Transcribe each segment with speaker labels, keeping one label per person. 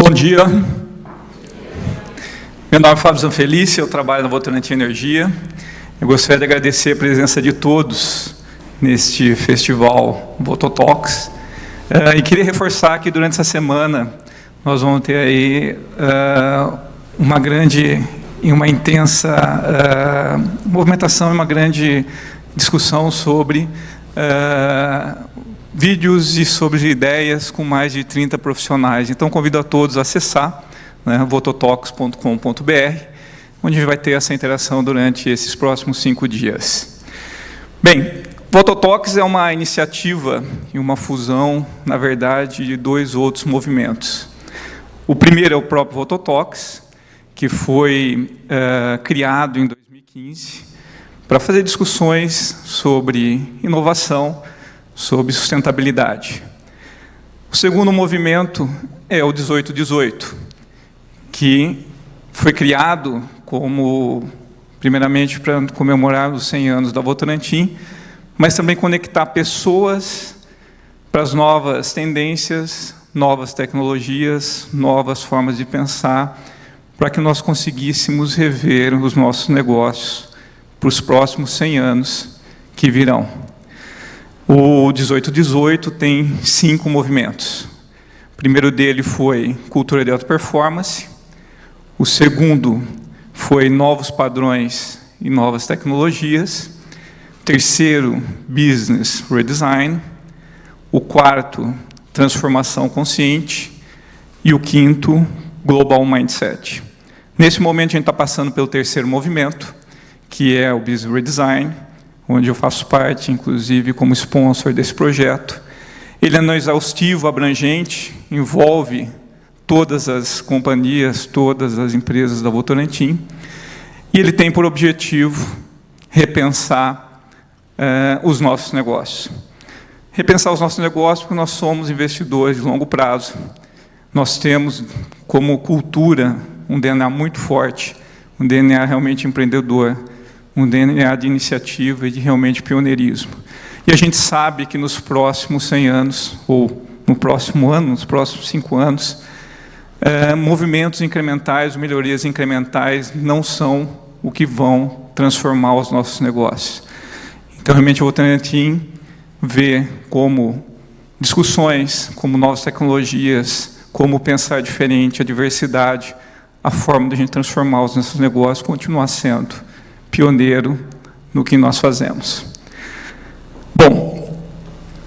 Speaker 1: Bom dia. Meu nome é Fábio Zanfelice, eu trabalho na Votorantim Energia. Eu gostaria de agradecer a presença de todos neste festival Vototalks. E queria reforçar que durante essa semana nós vamos ter aí uma grande e uma intensa movimentação e uma grande discussão sobre vídeos e sobre ideias com mais de 30 profissionais. Então, convido a todos a acessar vototalks.com.br, onde a gente vai ter essa interação durante esses próximos 5 dias. Bem, Vototalks é uma iniciativa e uma fusão, na verdade, de 2 outros movimentos. O primeiro é o próprio Vototalks, que foi criado em 2015 para fazer discussões sobre inovação, sobre sustentabilidade. O segundo movimento é o 1818, que foi criado primeiramente para comemorar os 100 anos da Votorantim, mas também conectar pessoas para as novas tendências, novas tecnologias, novas formas de pensar, para que nós conseguíssemos rever os nossos negócios para os próximos 100 anos que virão. O 1818 tem 5 movimentos. O primeiro dele foi cultura de alta performance. O segundo foi novos padrões e novas tecnologias. O terceiro, business redesign. O quarto, transformação consciente. E o quinto, global mindset. Nesse momento, a gente está passando pelo terceiro movimento, que é o business redesign, onde eu faço parte, inclusive, como sponsor desse projeto. Ele é não exaustivo, abrangente, envolve todas as companhias, todas as empresas da Votorantim, e ele tem por objetivo repensar os nossos negócios. Repensar os nossos negócios porque nós somos investidores de longo prazo. Nós temos, como cultura, um DNA muito forte, um DNA realmente empreendedor, um DNA de iniciativa e de realmente pioneirismo. E a gente sabe que nos próximos 100 anos, ou no próximo ano, nos próximos 5 anos, movimentos incrementais, melhorias incrementais não são o que vão transformar os nossos negócios. Então, realmente, a Votorantim vê como discussões, como novas tecnologias, como pensar diferente, a diversidade, a forma de a gente transformar os nossos negócios, continuar sendo pioneiro no que nós fazemos. Bom,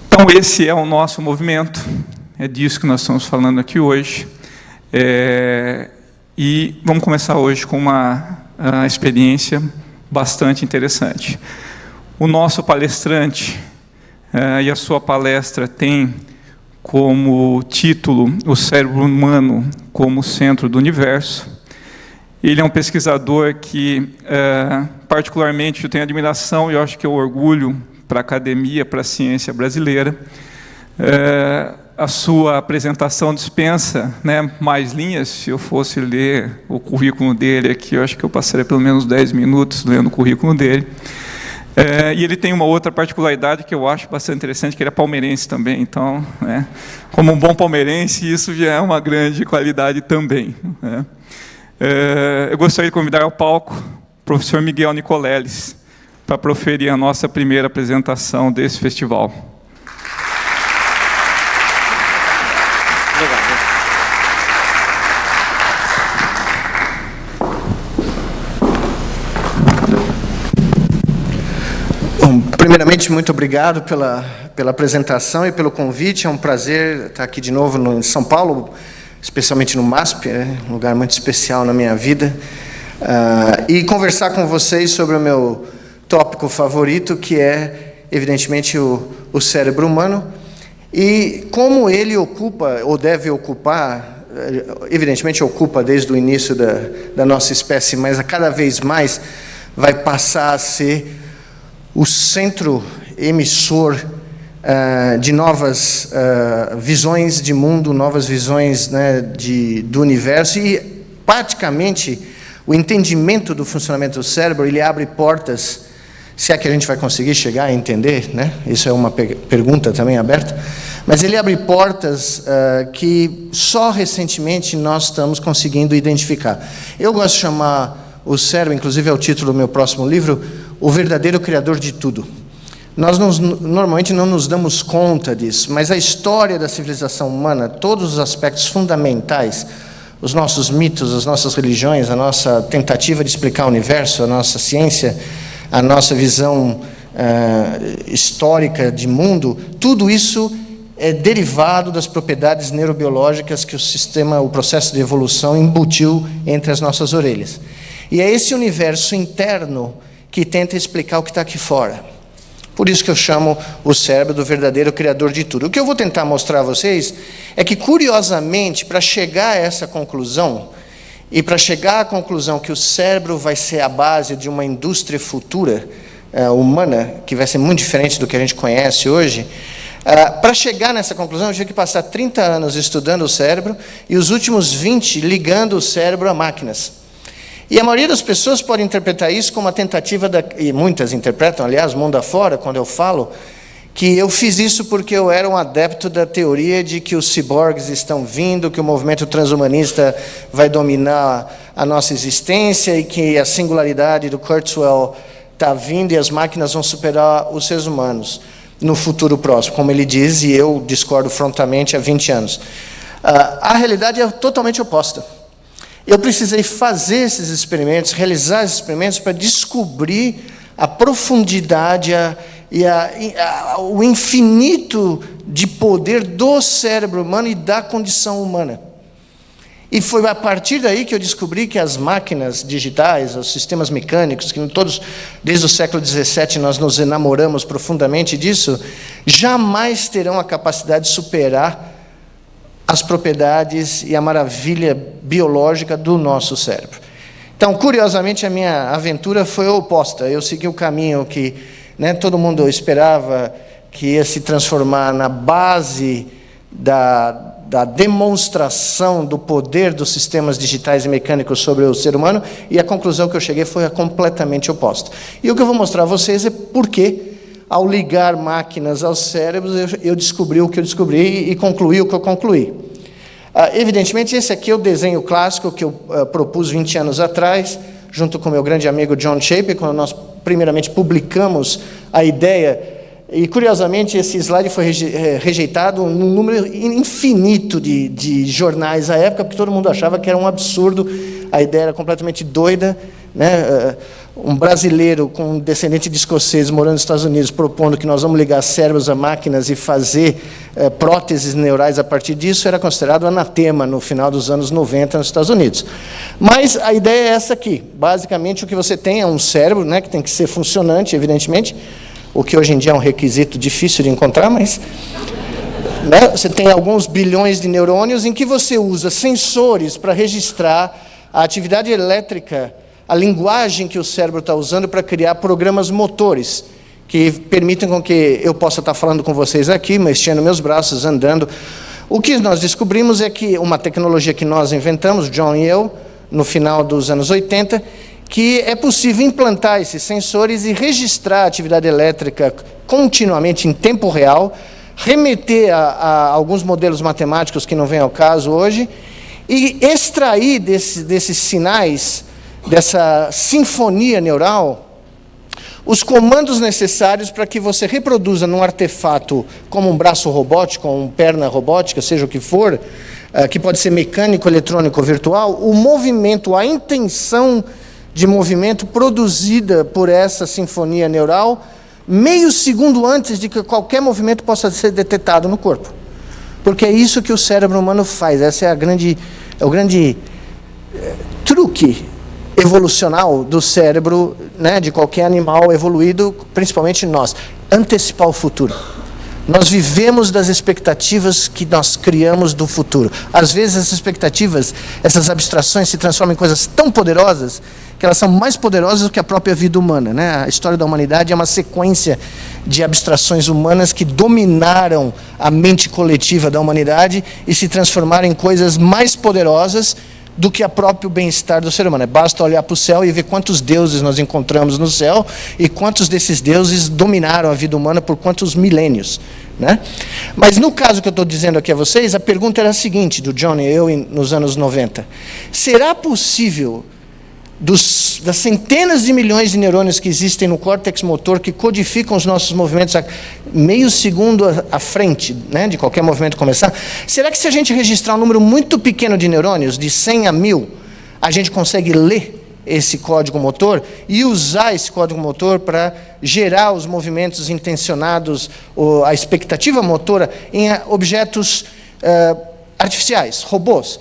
Speaker 1: então esse é o nosso movimento, é disso que nós estamos falando aqui hoje, e vamos começar hoje com uma experiência bastante interessante. O nosso palestrante e a sua palestra tem como título o cérebro humano como centro do universo. Ele é um pesquisador que, particularmente, eu tenho admiração e eu acho que é um orgulho para a academia, para a ciência brasileira. A sua apresentação dispensa mais linhas. Se eu fosse ler o currículo dele aqui, eu acho que eu passaria pelo menos 10 minutos lendo o currículo dele. E ele tem uma outra particularidade que eu acho bastante interessante, que ele é palmeirense também. Então, como um bom palmeirense, isso já é uma grande qualidade também. Eu gostaria de convidar ao palco o professor Miguel Nicoleles para proferir a nossa primeira apresentação desse festival.
Speaker 2: Bom, primeiramente, muito obrigado pela apresentação e pelo convite. É um prazer estar aqui de novo em São Paulo, especialmente no MASP, um lugar muito especial na minha vida, e conversar com vocês sobre o meu tópico favorito, que é, evidentemente, o cérebro humano, e como ele ocupa, ou deve ocupar, evidentemente ocupa desde o início da nossa espécie, mas a cada vez mais vai passar a ser o centro emissor de novas visões de mundo, novas visões do universo, e praticamente o entendimento do funcionamento do cérebro, ele abre portas, se é que a gente vai conseguir chegar a entender, isso é uma pergunta também aberta, Mas ele abre portas que só recentemente nós estamos conseguindo identificar. Eu gosto de chamar o cérebro, inclusive é o título do meu próximo livro, o verdadeiro criador de tudo. Nós normalmente não nos damos conta disso, mas a história da civilização humana, todos os aspectos fundamentais, os nossos mitos, as nossas religiões, a nossa tentativa de explicar o universo, a nossa ciência, a nossa visão histórica de mundo, tudo isso é derivado das propriedades neurobiológicas que o processo de evolução embutiu entre as nossas orelhas. E é esse universo interno que tenta explicar o que está aqui fora. Por isso que eu chamo o cérebro do verdadeiro criador de tudo. O que eu vou tentar mostrar a vocês é que, curiosamente, para chegar a essa conclusão, e para chegar à conclusão que o cérebro vai ser a base de uma indústria futura humana, que vai ser muito diferente do que a gente conhece hoje, para chegar nessa conclusão, eu tive que passar 30 anos estudando o cérebro e os últimos 20 ligando o cérebro a máquinas. E a maioria das pessoas pode interpretar isso como uma tentativa, e muitas interpretam, aliás, mundo afora, quando eu falo, que eu fiz isso porque eu era um adepto da teoria de que os ciborgues estão vindo, que o movimento transhumanista vai dominar a nossa existência e que a singularidade do Kurzweil está vindo e as máquinas vão superar os seres humanos no futuro próximo, como ele diz, e eu discordo frontalmente há 20 anos. A realidade é totalmente oposta. Eu precisei fazer esses experimentos, realizar esses experimentos para descobrir a profundidade e o infinito de poder do cérebro humano e da condição humana. E foi a partir daí que eu descobri que as máquinas digitais, os sistemas mecânicos, que todos, desde o século XVII, nós nos enamoramos profundamente disso, jamais terão a capacidade de superar as propriedades e a maravilha biológica do nosso cérebro. Então, curiosamente, a minha aventura foi oposta. Eu segui o caminho que todo mundo esperava que ia se transformar na base da demonstração do poder dos sistemas digitais e mecânicos sobre o ser humano, e a conclusão que eu cheguei foi completamente oposta. E o que eu vou mostrar a vocês é por que, ao ligar máquinas aos cérebros, eu descobri o que eu descobri e concluí o que eu concluí. Evidentemente, esse aqui é o desenho clássico que eu propus 20 anos atrás, junto com meu grande amigo John Shaper, quando nós primeiramente publicamos a ideia. E, curiosamente, esse slide foi rejeitado num número infinito de jornais à época, porque todo mundo achava que era um absurdo, a ideia era completamente doida, um brasileiro com um descendente de escoceses morando nos Estados Unidos propondo que nós vamos ligar cérebros a máquinas e fazer próteses neurais a partir disso, era considerado anatema no final dos anos 90 nos Estados Unidos. Mas a ideia é essa aqui. Basicamente, o que você tem é um cérebro, que tem que ser funcionante, evidentemente, o que hoje em dia é um requisito difícil de encontrar, mas você tem alguns bilhões de neurônios em que você usa sensores para registrar a atividade elétrica, a linguagem que o cérebro está usando para criar programas motores, que permitem com que eu possa estar falando com vocês aqui, mexendo meus braços, andando. O que nós descobrimos é que uma tecnologia que nós inventamos, John e eu, no final dos anos 80, que é possível implantar esses sensores e registrar a atividade elétrica continuamente em tempo real, remeter a alguns modelos matemáticos que não vêm ao caso hoje, e extrair desses sinais, dessa sinfonia neural, os comandos necessários para que você reproduza num artefato como um braço robótico, ou uma perna robótica, seja o que for, que pode ser mecânico, eletrônico ou virtual, o movimento, a intenção de movimento produzida por essa sinfonia neural, meio segundo antes de que qualquer movimento possa ser detectado no corpo. Porque é isso que o cérebro humano faz. Esse é o grande truque evolucional do cérebro, de qualquer animal evoluído, principalmente nós, antecipar o futuro. Nós vivemos das expectativas que nós criamos do futuro. Às vezes essas expectativas, essas abstrações se transformam em coisas tão poderosas que elas são mais poderosas do que a própria vida humana. A história da humanidade é uma sequência de abstrações humanas que dominaram a mente coletiva da humanidade e se transformaram em coisas mais poderosas do que o próprio bem-estar do ser humano. Basta olhar para o céu e ver quantos deuses nós encontramos no céu e quantos desses deuses dominaram a vida humana por quantos milênios, né? Mas no caso que eu estou dizendo aqui a vocês, a pergunta era a seguinte, do John e eu nos anos 90. Será possível, das centenas de milhões de neurônios que existem no córtex motor, que codificam os nossos movimentos a meio segundo à frente, né, de qualquer movimento começar, será que se a gente registrar um número muito pequeno de neurônios, de 100 a 1000, a gente consegue ler esse código motor e usar esse código motor para gerar os movimentos intencionados, ou a expectativa motora em objetos artificiais, robôs,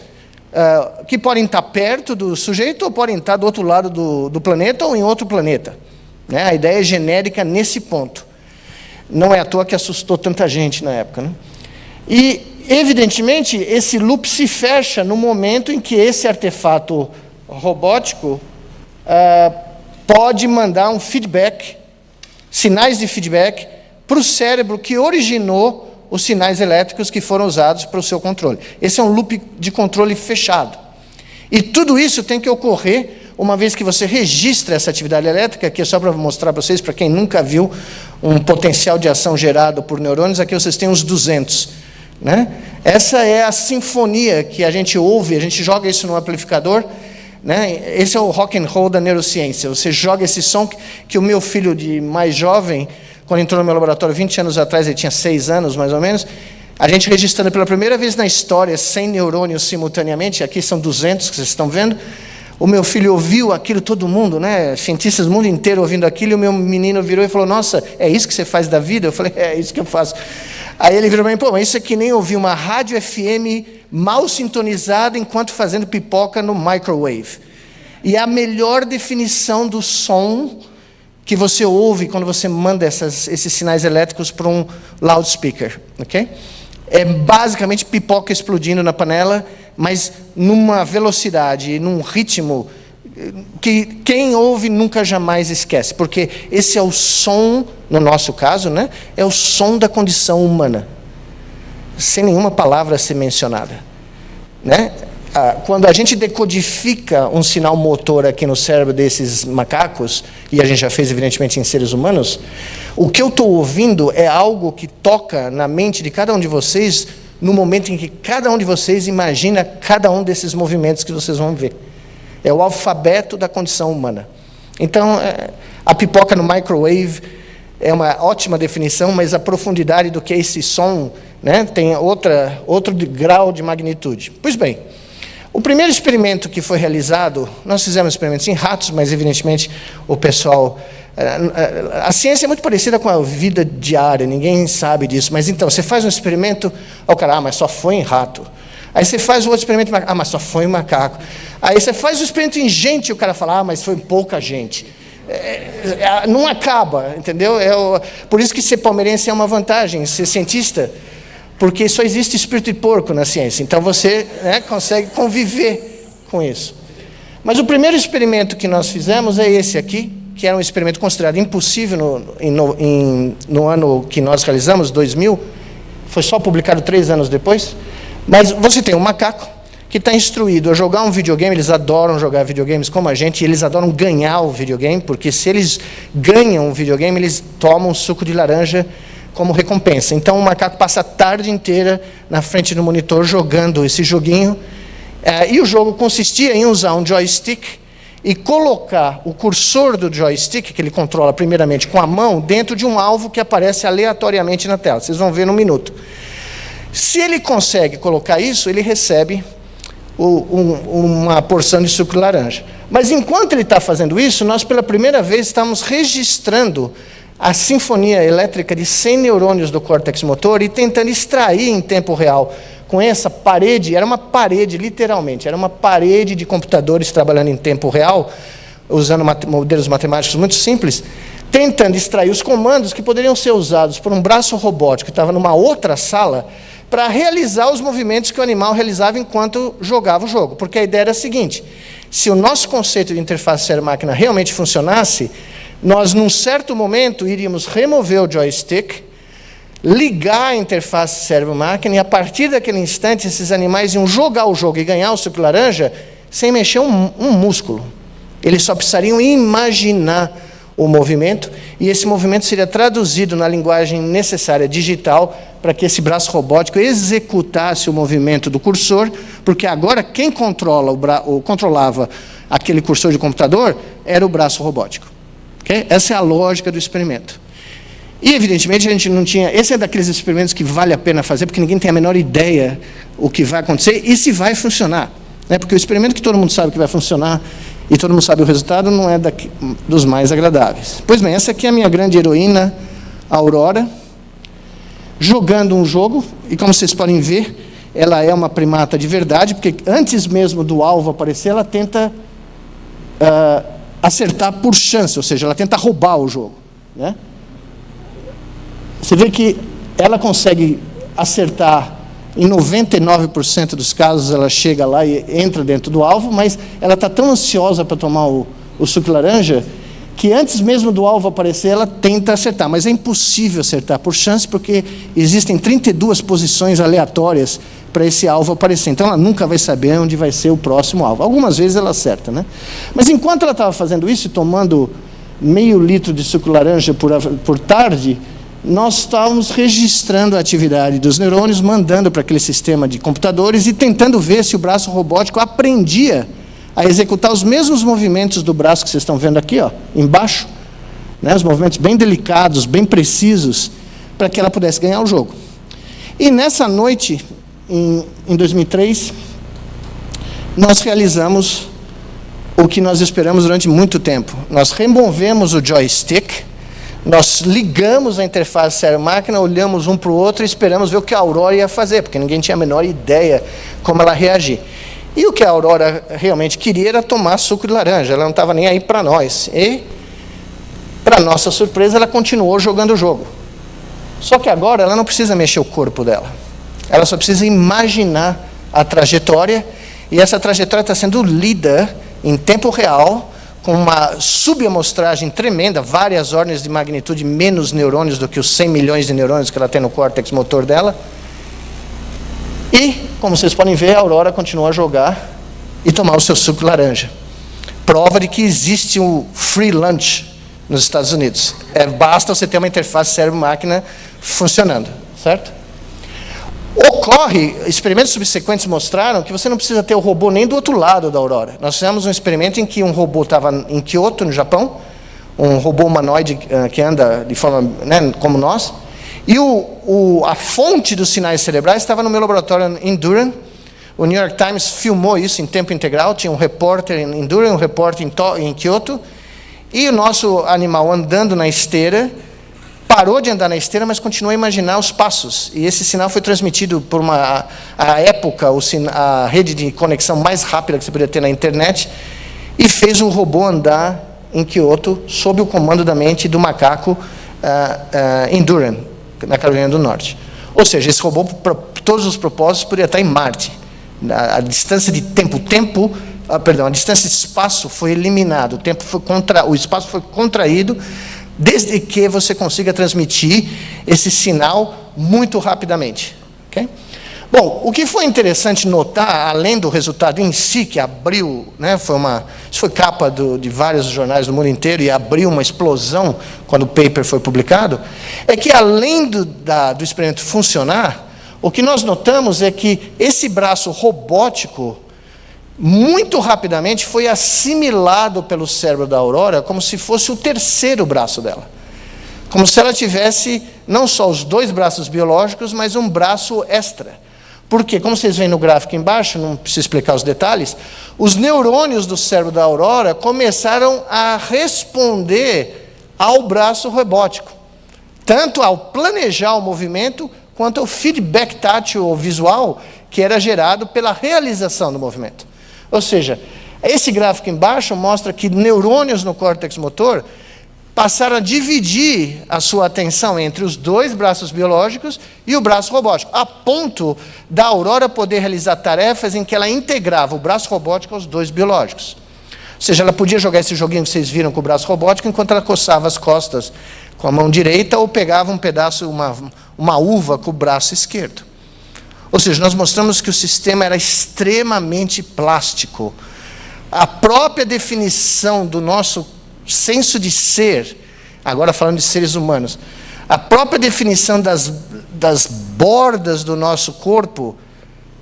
Speaker 2: que podem estar perto do sujeito ou podem estar do outro lado do planeta ou em outro planeta, né? A ideia é genérica nesse ponto. Não é à toa que assustou tanta gente na época, né? E, evidentemente, esse loop se fecha no momento em que esse artefato robótico pode mandar um feedback, sinais de feedback, para o cérebro que originou os sinais elétricos que foram usados para o seu controle. Esse é um loop de controle fechado. E tudo isso tem que ocorrer uma vez que você registra essa atividade elétrica, que é só para mostrar para vocês, para quem nunca viu um potencial de ação gerado por neurônios, aqui vocês têm uns 200. Né? Essa é a sinfonia que a gente ouve, a gente joga isso no amplificador, né? Esse é o rock and roll da neurociência. Você joga esse som que o meu filho de mais jovem, quando entrou no meu laboratório 20 anos atrás, ele tinha 6 anos mais ou menos, a gente registrando pela primeira vez na história 100 neurônios simultaneamente, aqui são 200 que vocês estão vendo, o meu filho ouviu aquilo, todo mundo, né, cientistas do mundo inteiro ouvindo aquilo, e o meu menino virou e falou, nossa, é isso que você faz da vida? Eu falei, é isso que eu faço. Aí ele virou para mim, pô, mas isso é que nem ouvir uma rádio FM mal sintonizada enquanto fazendo pipoca no microwave. E a melhor definição do som que você ouve quando você manda esses sinais elétricos para um loudspeaker, ok? É basicamente pipoca explodindo na panela, mas numa velocidade, num ritmo que quem ouve nunca jamais esquece, porque esse é o som, no nosso caso, né, é o som da condição humana, sem nenhuma palavra a ser mencionada, né? Quando a gente decodifica um sinal motor aqui no cérebro desses macacos, e a gente já fez evidentemente em seres humanos, o que eu estou ouvindo é algo que toca na mente de cada um de vocês no momento em que cada um de vocês imagina cada um desses movimentos que vocês vão ver. É o alfabeto da condição humana. Então, a pipoca no microwave é uma ótima definição, mas a profundidade do que é esse som, né, tem outro grau de magnitude. Pois bem, o primeiro experimento que foi realizado, nós fizemos experimentos em ratos, mas evidentemente o pessoal... A ciência é muito parecida com a vida diária, ninguém sabe disso. Mas então, você faz um experimento, o cara, mas só foi em rato. Aí você faz o outro experimento, mas só foi em macaco. Aí você faz o experimento em gente, o cara fala, mas foi pouca gente. Não acaba, entendeu? Por isso que ser palmeirense é uma vantagem, ser cientista, porque só existe espírito de porco na ciência. Então você, né, consegue conviver com isso. Mas o primeiro experimento que nós fizemos é esse aqui, que era um experimento considerado impossível no ano que nós realizamos, 2000, foi só publicado 3 anos depois. Mas você tem um macaco que está instruído a jogar um videogame, eles adoram jogar videogames como a gente, e eles adoram ganhar o videogame, porque se eles ganham o videogame, eles tomam suco de laranja como recompensa. Então o macaco passa a tarde inteira na frente do monitor jogando esse joguinho, e o jogo consistia em usar um joystick e colocar o cursor do joystick, que ele controla primeiramente com a mão, dentro de um alvo que aparece aleatoriamente na tela. Vocês vão ver num minuto. Se ele consegue colocar isso, ele recebe uma porção de suco de laranja. Mas enquanto ele está fazendo isso, nós pela primeira vez estamos registrando a sinfonia elétrica de 100 neurônios do córtex motor e tentando extrair em tempo real com essa parede, era uma parede literalmente, era uma parede de computadores trabalhando em tempo real, usando modelos matemáticos muito simples, tentando extrair os comandos que poderiam ser usados por um braço robótico que estava numa outra sala para realizar os movimentos que o animal realizava enquanto jogava o jogo. Porque a ideia era a seguinte, se o nosso conceito de interface cérebro-máquina realmente funcionasse, nós, num certo momento, iríamos remover o joystick, ligar a interface cérebro-máquina, e a partir daquele instante, esses animais iam jogar o jogo e ganhar o suco de laranja sem mexer um músculo. Eles só precisariam imaginar o movimento, e esse movimento seria traduzido na linguagem necessária digital para que esse braço robótico executasse o movimento do cursor, porque agora quem controlava aquele cursor de computador era o braço robótico. Okay? Essa é a lógica do experimento. E, evidentemente, a gente não tinha... Esse é daqueles experimentos que vale a pena fazer, porque ninguém tem a menor ideia o que vai acontecer e se vai funcionar. Né? Porque o experimento que todo mundo sabe que vai funcionar e todo mundo sabe o resultado não é dos mais agradáveis. Pois bem, essa aqui é a minha grande heroína, Aurora, jogando um jogo, e como vocês podem ver, ela é uma primata de verdade, porque antes mesmo do alvo aparecer, ela tenta acertar por chance, ou seja, ela tenta roubar o jogo. Né? Você vê que ela consegue acertar em 99% dos casos, ela chega lá e entra dentro do alvo, mas ela está tão ansiosa para tomar o suco laranja, que antes mesmo do alvo aparecer, ela tenta acertar. Mas é impossível acertar por chance, porque existem 32 posições aleatórias para esse alvo aparecer. Então, ela nunca vai saber onde vai ser o próximo alvo. Algumas vezes ela acerta, né? Mas enquanto ela estava fazendo isso, tomando meio litro de suco laranja por tarde, nós estávamos registrando a atividade dos neurônios, mandando para aquele sistema de computadores e tentando ver se o braço robótico aprendia a executar os mesmos movimentos do braço que vocês estão vendo aqui, ó, embaixo, né, os movimentos bem delicados, bem precisos, para que ela pudesse ganhar o jogo. E nessa noite, em 2003, nós realizamos o que nós esperamos durante muito tempo. Nós removemos o joystick, nós ligamos a interface cérebro-máquina, olhamos um para o outro e esperamos ver o que a Aurora ia fazer, porque ninguém tinha a menor ideia como ela reagir. E o que a Aurora realmente queria era tomar suco de laranja, ela não estava nem aí para nós. E, para nossa surpresa, ela continuou jogando o jogo. Só que agora ela não precisa mexer o corpo dela. Ela só precisa imaginar a trajetória, e essa trajetória está sendo lida em tempo real, com uma subamostragem tremenda, várias ordens de magnitude menos neurônios do que os 100 milhões de neurônios que ela tem no córtex motor dela. E, como vocês podem ver, a Aurora continua a jogar e tomar o seu suco de laranja. Prova de que existe um free lunch nos Estados Unidos. Basta você ter uma interface cérebro-máquina funcionando, certo? Experimentos subsequentes mostraram que você não precisa ter o robô nem do outro lado da Aurora. Nós fizemos um experimento em que um robô estava em Kyoto, no Japão, um robô humanoide que anda de forma, né, como nós, e a fonte dos sinais cerebrais estava no meu laboratório em Durham. O New York Times filmou isso em tempo integral, tinha um repórter em Durham, um repórter em Kyoto, e o nosso animal andando na esteira, parou de andar na esteira, mas continuou a imaginar os passos. E esse sinal foi transmitido por à época, a rede de conexão mais rápida que você podia ter na internet, e fez o robô andar em Kyoto, sob o comando da mente do macaco em Durham, na Carolina do Norte. Ou seja, esse robô, para todos os propósitos, poderia estar em Marte. A distância de a distância de espaço foi eliminada, o espaço foi contraído, desde que você consiga transmitir esse sinal muito rapidamente. Okay? Bom, o que foi interessante notar, além do resultado em si, que abriu, né, isso foi capa de vários jornais do mundo inteiro e abriu uma explosão quando o paper foi publicado, é que além do experimento funcionar, o que nós notamos é que esse braço robótico, muito rapidamente, foi assimilado pelo cérebro da Aurora como se fosse o terceiro braço dela. Como se ela tivesse não só os dois braços biológicos, mas um braço extra. Porque, como vocês veem no gráfico embaixo, não preciso explicar os detalhes, os neurônios do cérebro da Aurora começaram a responder ao braço robótico, tanto ao planejar o movimento, quanto ao feedback tátil ou visual que era gerado pela realização do movimento. Ou seja, esse gráfico embaixo mostra que neurônios no córtex motor passaram a dividir a sua atenção entre os dois braços biológicos e o braço robótico, a ponto da Aurora poder realizar tarefas em que ela integrava o braço robótico aos dois biológicos. Ou seja, ela podia jogar esse joguinho que vocês viram com o braço robótico enquanto ela coçava as costas com a mão direita ou pegava um pedaço, uma uva com o braço esquerdo. Ou seja, nós mostramos que o sistema era extremamente plástico, A própria definição do nosso senso de ser, agora falando de seres humanos, a própria definição das bordas do nosso corpo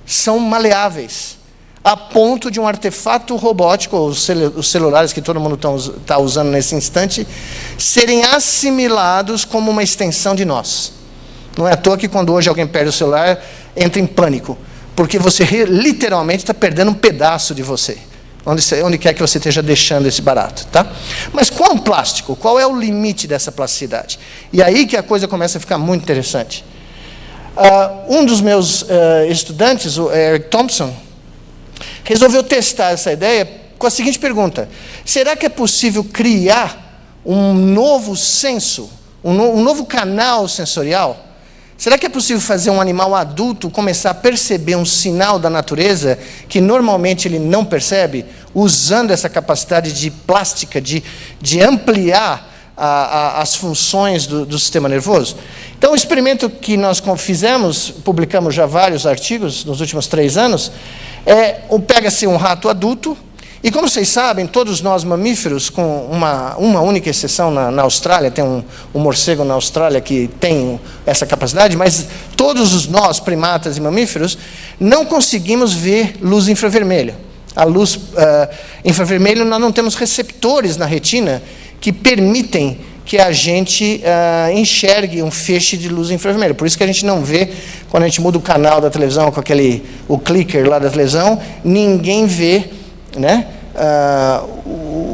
Speaker 2: são maleáveis, a ponto de um artefato robótico, os celulares que todo mundo está usando nesse instante, serem assimilados como uma extensão de nós. Não é à toa que quando hoje alguém perde o celular, entra em pânico, porque você literalmente está perdendo um pedaço de você, onde quer que você esteja deixando esse barato, tá? Mas qual plástico? Qual é o limite dessa plasticidade? E aí que a coisa começa a ficar muito interessante. Um dos meus estudantes, o Eric Thompson, resolveu testar essa ideia com a seguinte pergunta: será que é possível criar um novo senso, um novo canal sensorial? Será que é possível fazer um animal adulto começar a perceber um sinal da natureza que normalmente ele não percebe, usando essa capacidade de plástica, de ampliar as funções do sistema nervoso? Então, o experimento que nós fizemos, publicamos já vários artigos nos últimos 3 anos, pega-se um rato adulto, e como vocês sabem, todos nós mamíferos, com uma única exceção na Austrália, tem um morcego na Austrália que tem essa capacidade, mas todos nós, primatas e mamíferos, não conseguimos ver luz infravermelha. A luz infravermelha, nós não temos receptores na retina que permitem que a gente enxergue um feixe de luz infravermelha. Por isso que a gente não vê, quando a gente muda o canal da televisão com o clicker lá da televisão, ninguém vê, né,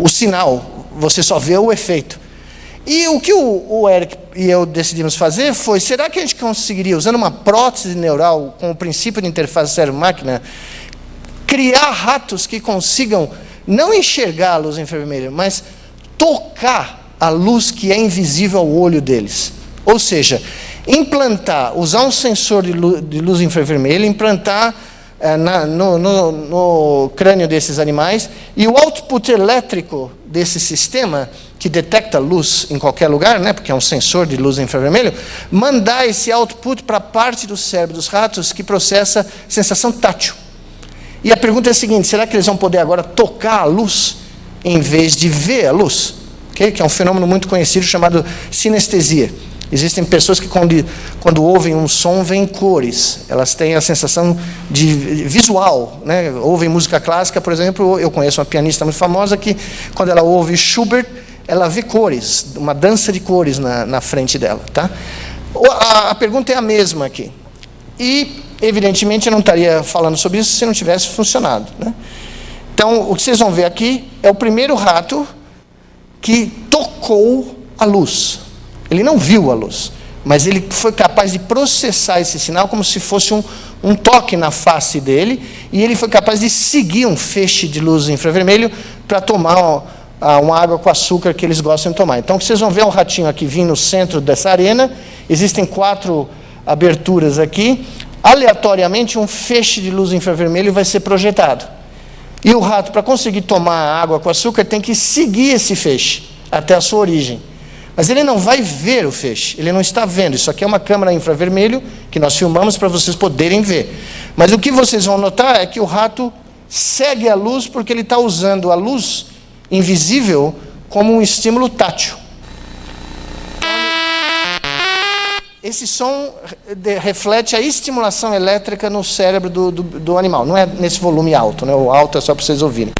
Speaker 2: o sinal, você só vê o efeito. E o que o Eric e eu decidimos fazer foi: será que a gente conseguiria, usando uma prótese neural com o princípio de interface cérebro-máquina, criar ratos que consigam não enxergar a luz infravermelha, mas tocar a luz que é invisível ao olho deles? Ou seja, usar um sensor de luz infravermelha, implantar no crânio desses animais, e o output elétrico desse sistema, que detecta luz em qualquer lugar, né, porque é um sensor de luz infravermelho, mandar esse output para a parte do cérebro dos ratos que processa sensação tátil. E a pergunta é a seguinte: será que eles vão poder agora tocar a luz em vez de ver a luz? Okay? Que é um fenômeno muito conhecido chamado sinestesia. Existem pessoas que quando ouvem um som, veem cores. Elas têm a sensação de visual, né? Ouvem música clássica, por exemplo. Eu conheço uma pianista muito famosa que, quando ela ouve Schubert, ela vê cores, uma dança de cores na frente dela, tá? A pergunta é a mesma aqui. E, evidentemente, eu não estaria falando sobre isso se não tivesse funcionado, né? Então, o que vocês vão ver aqui é o primeiro rato que tocou a luz. Ele não viu a luz, mas ele foi capaz de processar esse sinal como se fosse um toque na face dele, e ele foi capaz de seguir um feixe de luz infravermelho para tomar uma água com açúcar que eles gostam de tomar. Então, vocês vão ver um ratinho aqui vindo no centro dessa arena. Existem 4 aberturas aqui. Aleatoriamente, um feixe de luz infravermelho vai ser projetado. E o rato, para conseguir tomar água com açúcar, tem que seguir esse feixe até a sua origem. Mas ele não vai ver o feixe, ele não está vendo. Isso aqui é uma câmera infravermelho que nós filmamos para vocês poderem ver. Mas o que vocês vão notar é que o rato segue a luz porque ele está usando a luz invisível como um estímulo tátil. Esse som reflete a estimulação elétrica no cérebro do animal. Não é nesse volume alto, né? O alto é só para vocês ouvirem.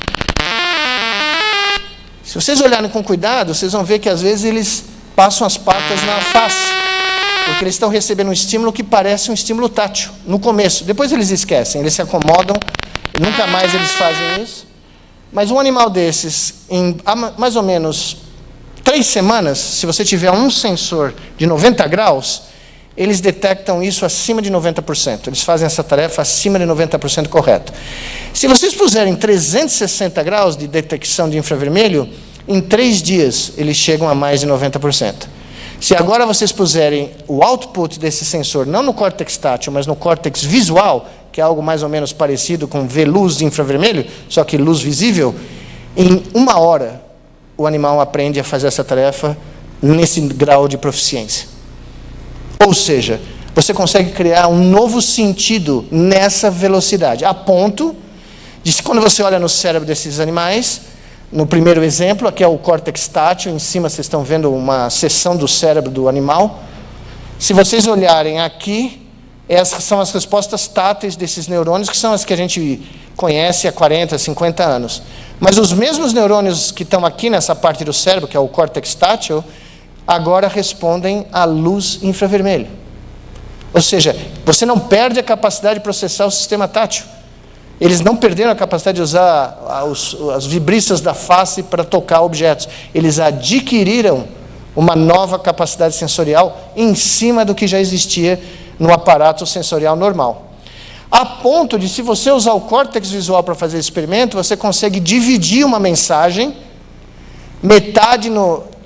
Speaker 2: Se vocês olharem com cuidado, vocês vão ver que às vezes eles passam as patas na face, porque eles estão recebendo um estímulo que parece um estímulo tátil no começo. Depois eles esquecem, eles se acomodam, nunca mais eles fazem isso. Mas um animal desses, em mais ou menos 3 semanas, se você tiver um sensor de 90 graus, eles detectam isso acima de 90%. Eles fazem essa tarefa acima de 90% correto. Se vocês puserem 360 graus de detecção de infravermelho, em 3 dias eles chegam a mais de 90%. Se agora vocês puserem o output desse sensor, não no córtex tátil, mas no córtex visual, que é algo mais ou menos parecido com ver luz de infravermelho, só que luz visível, em 1 hora o animal aprende a fazer essa tarefa nesse grau de proficiência. Ou seja, você consegue criar um novo sentido nessa velocidade, a ponto Quando você olha no cérebro desses animais, no primeiro exemplo, aqui é o córtex tátil, em cima vocês estão vendo uma seção do cérebro do animal. Se vocês olharem aqui, essas são as respostas táteis desses neurônios, que são as que a gente conhece há 40, 50 anos. Mas os mesmos neurônios que estão aqui nessa parte do cérebro, que é o córtex tátil, agora respondem à luz infravermelho. Ou seja, você não perde a capacidade de processar o sistema tátil. Eles não perderam a capacidade de usar as vibristas da face para tocar objetos. Eles adquiriram uma nova capacidade sensorial em cima do que já existia no aparato sensorial normal. A ponto de, se você usar o córtex visual para fazer experimento, você consegue dividir uma mensagem, metade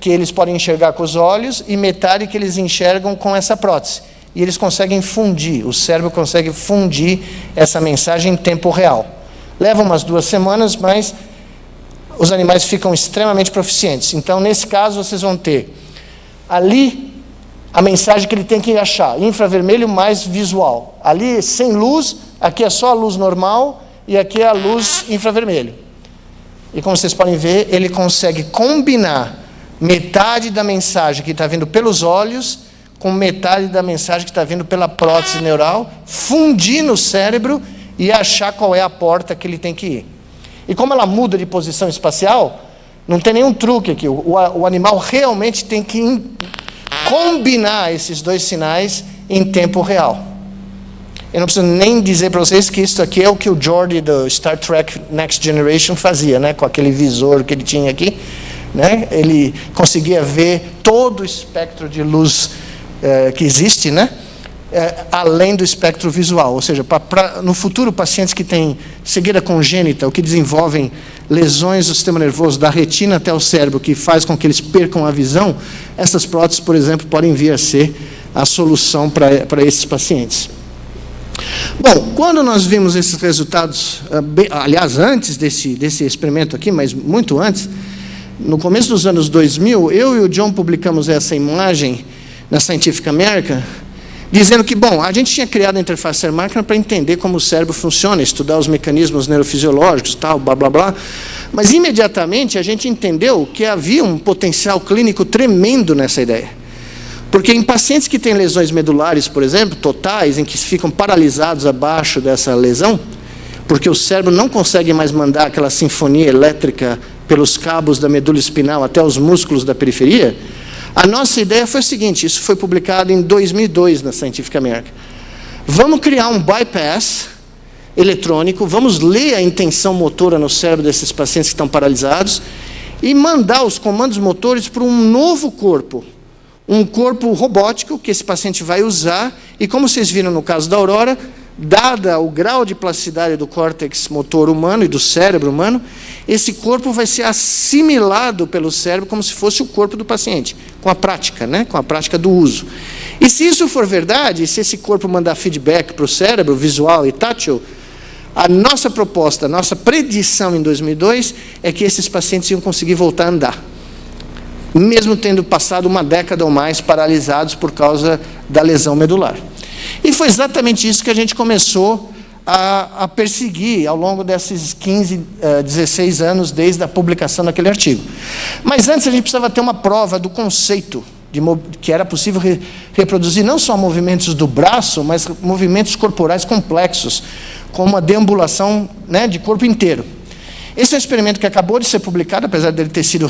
Speaker 2: que eles podem enxergar com os olhos e metade que eles enxergam com essa prótese. E eles conseguem fundir, o cérebro consegue fundir essa mensagem em tempo real. Leva umas 2 semanas, mas os animais ficam extremamente proficientes. Então, nesse caso, vocês vão ter ali a mensagem que ele tem que achar, infravermelho mais visual. Ali, sem luz, aqui é só a luz normal e aqui é a luz infravermelho. E como vocês podem ver, ele consegue combinar metade da mensagem que está vindo pelos olhos com metade da mensagem que está vindo pela prótese neural, fundir no cérebro e achar qual é a porta que ele tem que ir. E como ela muda de posição espacial, não tem nenhum truque aqui. O animal realmente tem que combinar esses 2 sinais em tempo real. Eu não preciso nem dizer para vocês que isso aqui é o que o Geordi do Star Trek Next Generation fazia, né? Com aquele visor que ele tinha aqui, né? Ele conseguia ver todo o espectro de luz que existe, né? Além do espectro visual. Ou seja, no futuro, pacientes que têm cegueira congênita ou que desenvolvem lesões do sistema nervoso, da retina até o cérebro, que faz com que eles percam a visão, essas próteses, por exemplo, podem vir a ser a solução para esses pacientes. Bom, quando nós vimos esses resultados, aliás, antes desse experimento aqui, mas muito antes, no começo dos anos 2000, eu e o John publicamos essa imagem na Scientific American, dizendo que, bom, a gente tinha criado a interface cérebro-máquina para entender como o cérebro funciona, estudar os mecanismos neurofisiológicos, tal, blá, blá, blá. Mas, imediatamente, a gente entendeu que havia um potencial clínico tremendo nessa ideia. Porque em pacientes que têm lesões medulares, por exemplo, totais, em que ficam paralisados abaixo dessa lesão, porque o cérebro não consegue mais mandar aquela sinfonia elétrica pelos cabos da medula espinal até os músculos da periferia, a nossa ideia foi a seguinte, isso foi publicado em 2002 na Scientific American. Vamos criar um bypass eletrônico, vamos ler a intenção motora no cérebro desses pacientes que estão paralisados e mandar os comandos motores para um novo corpo, um corpo robótico que esse paciente vai usar e, como vocês viram no caso da Aurora, dada o grau de plasticidade do córtex motor humano e do cérebro humano, esse corpo vai ser assimilado pelo cérebro como se fosse o corpo do paciente, com a prática, né? Com a prática do uso. E se isso for verdade, se esse corpo mandar feedback para o cérebro, visual e tátil, a nossa proposta, a nossa predição em 2002 é que esses pacientes iam conseguir voltar a andar, mesmo tendo passado 1 década ou mais paralisados por causa da lesão medular. E foi exatamente isso que a gente começou a perseguir ao longo desses 15, 16 anos, desde a publicação daquele artigo. Mas antes a gente precisava ter uma prova do conceito, que era possível reproduzir não só movimentos do braço, mas movimentos corporais complexos, como a deambulação, né, de corpo inteiro. Esse é um experimento que acabou de ser publicado, apesar dele ter sido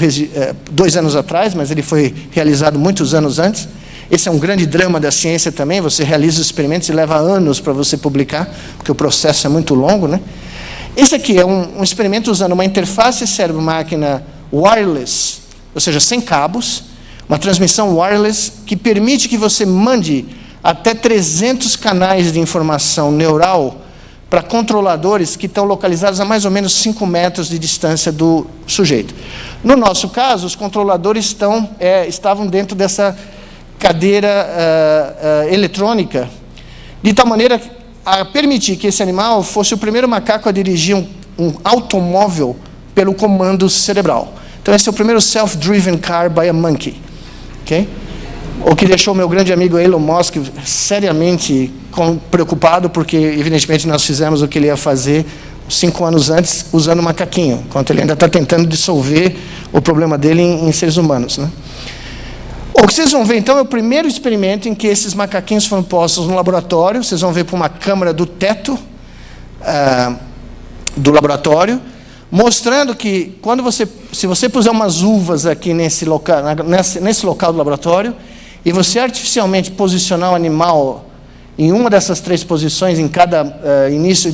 Speaker 2: 2 anos atrás, mas ele foi realizado muitos anos antes. Esse é um grande drama da ciência também, você realiza os experimentos e leva anos para você publicar, porque o processo é muito longo, né? Esse aqui é um experimento usando uma interface cérebro-máquina wireless, ou seja, sem cabos, uma transmissão wireless que permite que você mande até 300 canais de informação neural para controladores que estão localizados a mais ou menos 5 metros de distância do sujeito. No nosso caso, os controladores estavam dentro dessa cadeira eletrônica, de tal maneira a permitir que esse animal fosse o primeiro macaco a dirigir um automóvel pelo comando cerebral. Então, esse é o primeiro self-driven car by a monkey. Okay? O que deixou meu grande amigo Elon Musk seriamente preocupado, porque, evidentemente, nós fizemos o que ele ia fazer 5 anos antes, usando macaquinho, enquanto ele ainda está tentando dissolver o problema dele em seres humanos, né? O que vocês vão ver, então, é o primeiro experimento em que esses macaquinhos foram postos no laboratório. Vocês vão ver por uma câmera do teto do laboratório, mostrando que, se você puser umas uvas aqui nesse local do laboratório, e você artificialmente posicionar o animal em uma dessas 3 posições em cada início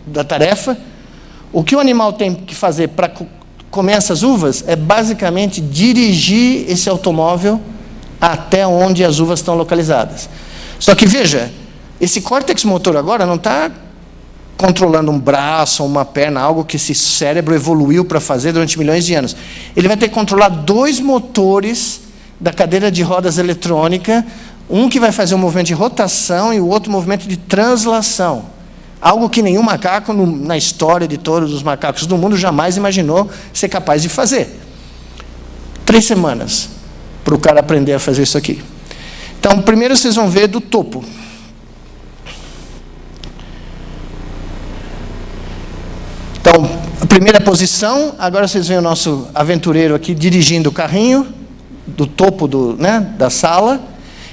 Speaker 2: da tarefa, o que o animal tem que fazer para comer essas uvas é basicamente dirigir esse automóvel até onde as uvas estão localizadas. Só que veja, esse córtex motor agora não está controlando um braço ou uma perna, algo que esse cérebro evoluiu para fazer durante milhões de anos. Ele vai ter que controlar 2 motores da cadeira de rodas eletrônica, um que vai fazer um movimento de rotação e o outro movimento de translação. Algo que nenhum macaco na história de todos os macacos do mundo jamais imaginou ser capaz de fazer. 3 semanas para o cara aprender a fazer isso aqui. Então, primeiro vocês vão ver do topo. Então, a primeira posição, agora vocês veem o nosso aventureiro aqui dirigindo o carrinho do topo da sala.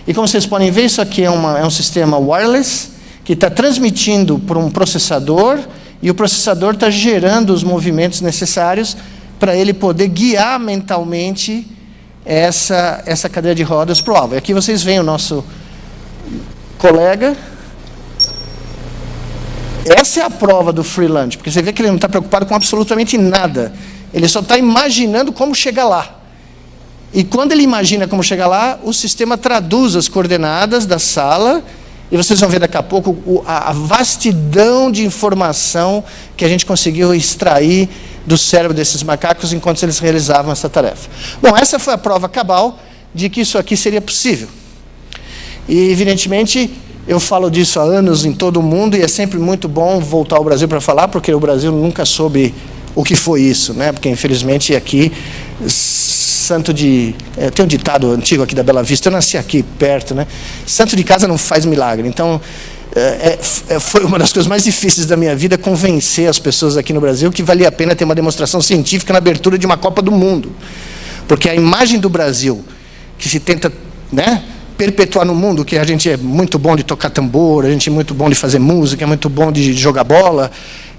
Speaker 2: E como vocês podem ver, isso aqui é um sistema wireless que está transmitindo por um processador, e o processador está gerando os movimentos necessários para ele poder guiar mentalmente essa cadeira de rodas para o alvo. E aqui vocês veem o nosso colega. Essa é a prova do free lunch, porque você vê que ele não está preocupado com absolutamente nada. Ele só está imaginando como chegar lá. E quando ele imagina como chegar lá, o sistema traduz as coordenadas da sala, e vocês vão ver daqui a pouco a vastidão de informação que a gente conseguiu extrair do cérebro desses macacos enquanto eles realizavam essa tarefa. Bom, essa foi a prova cabal de que isso aqui seria possível. E, evidentemente, eu falo disso há anos em todo o mundo, e é sempre muito bom voltar ao Brasil para falar, porque o Brasil nunca soube o que foi isso, né? Porque, infelizmente, aqui, tem um ditado antigo aqui da Bela Vista, eu nasci aqui perto, né? Santo de casa não faz milagre. Então, foi uma das coisas mais difíceis da minha vida convencer as pessoas aqui no Brasil que valia a pena ter uma demonstração científica na abertura de uma Copa do Mundo. Porque a imagem do Brasil, que se tenta, né, perpetuar no mundo, que a gente é muito bom de tocar tambor, a gente é muito bom de fazer música, é muito bom de jogar bola,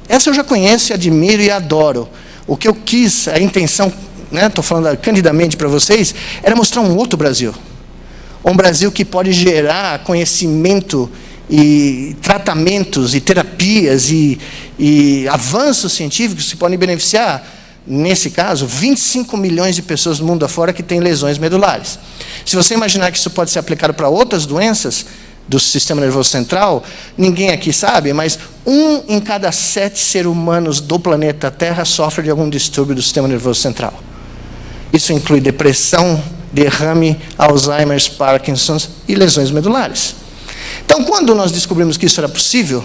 Speaker 2: essa eu já conheço, admiro e adoro. O que eu quis, a intenção, estou falando candidamente para vocês, era mostrar um outro Brasil. Um Brasil que pode gerar conhecimento e tratamentos e terapias e avanços científicos que podem beneficiar, nesse caso, 25 milhões de pessoas do mundo afora que têm lesões medulares. Se você imaginar que isso pode ser aplicado para outras doenças do sistema nervoso central, ninguém aqui sabe, mas 1 em cada 7 seres humanos do planeta Terra sofre de algum distúrbio do sistema nervoso central. Isso inclui depressão, derrame, Alzheimer, Parkinson's e lesões medulares. Então, quando nós descobrimos que isso era possível,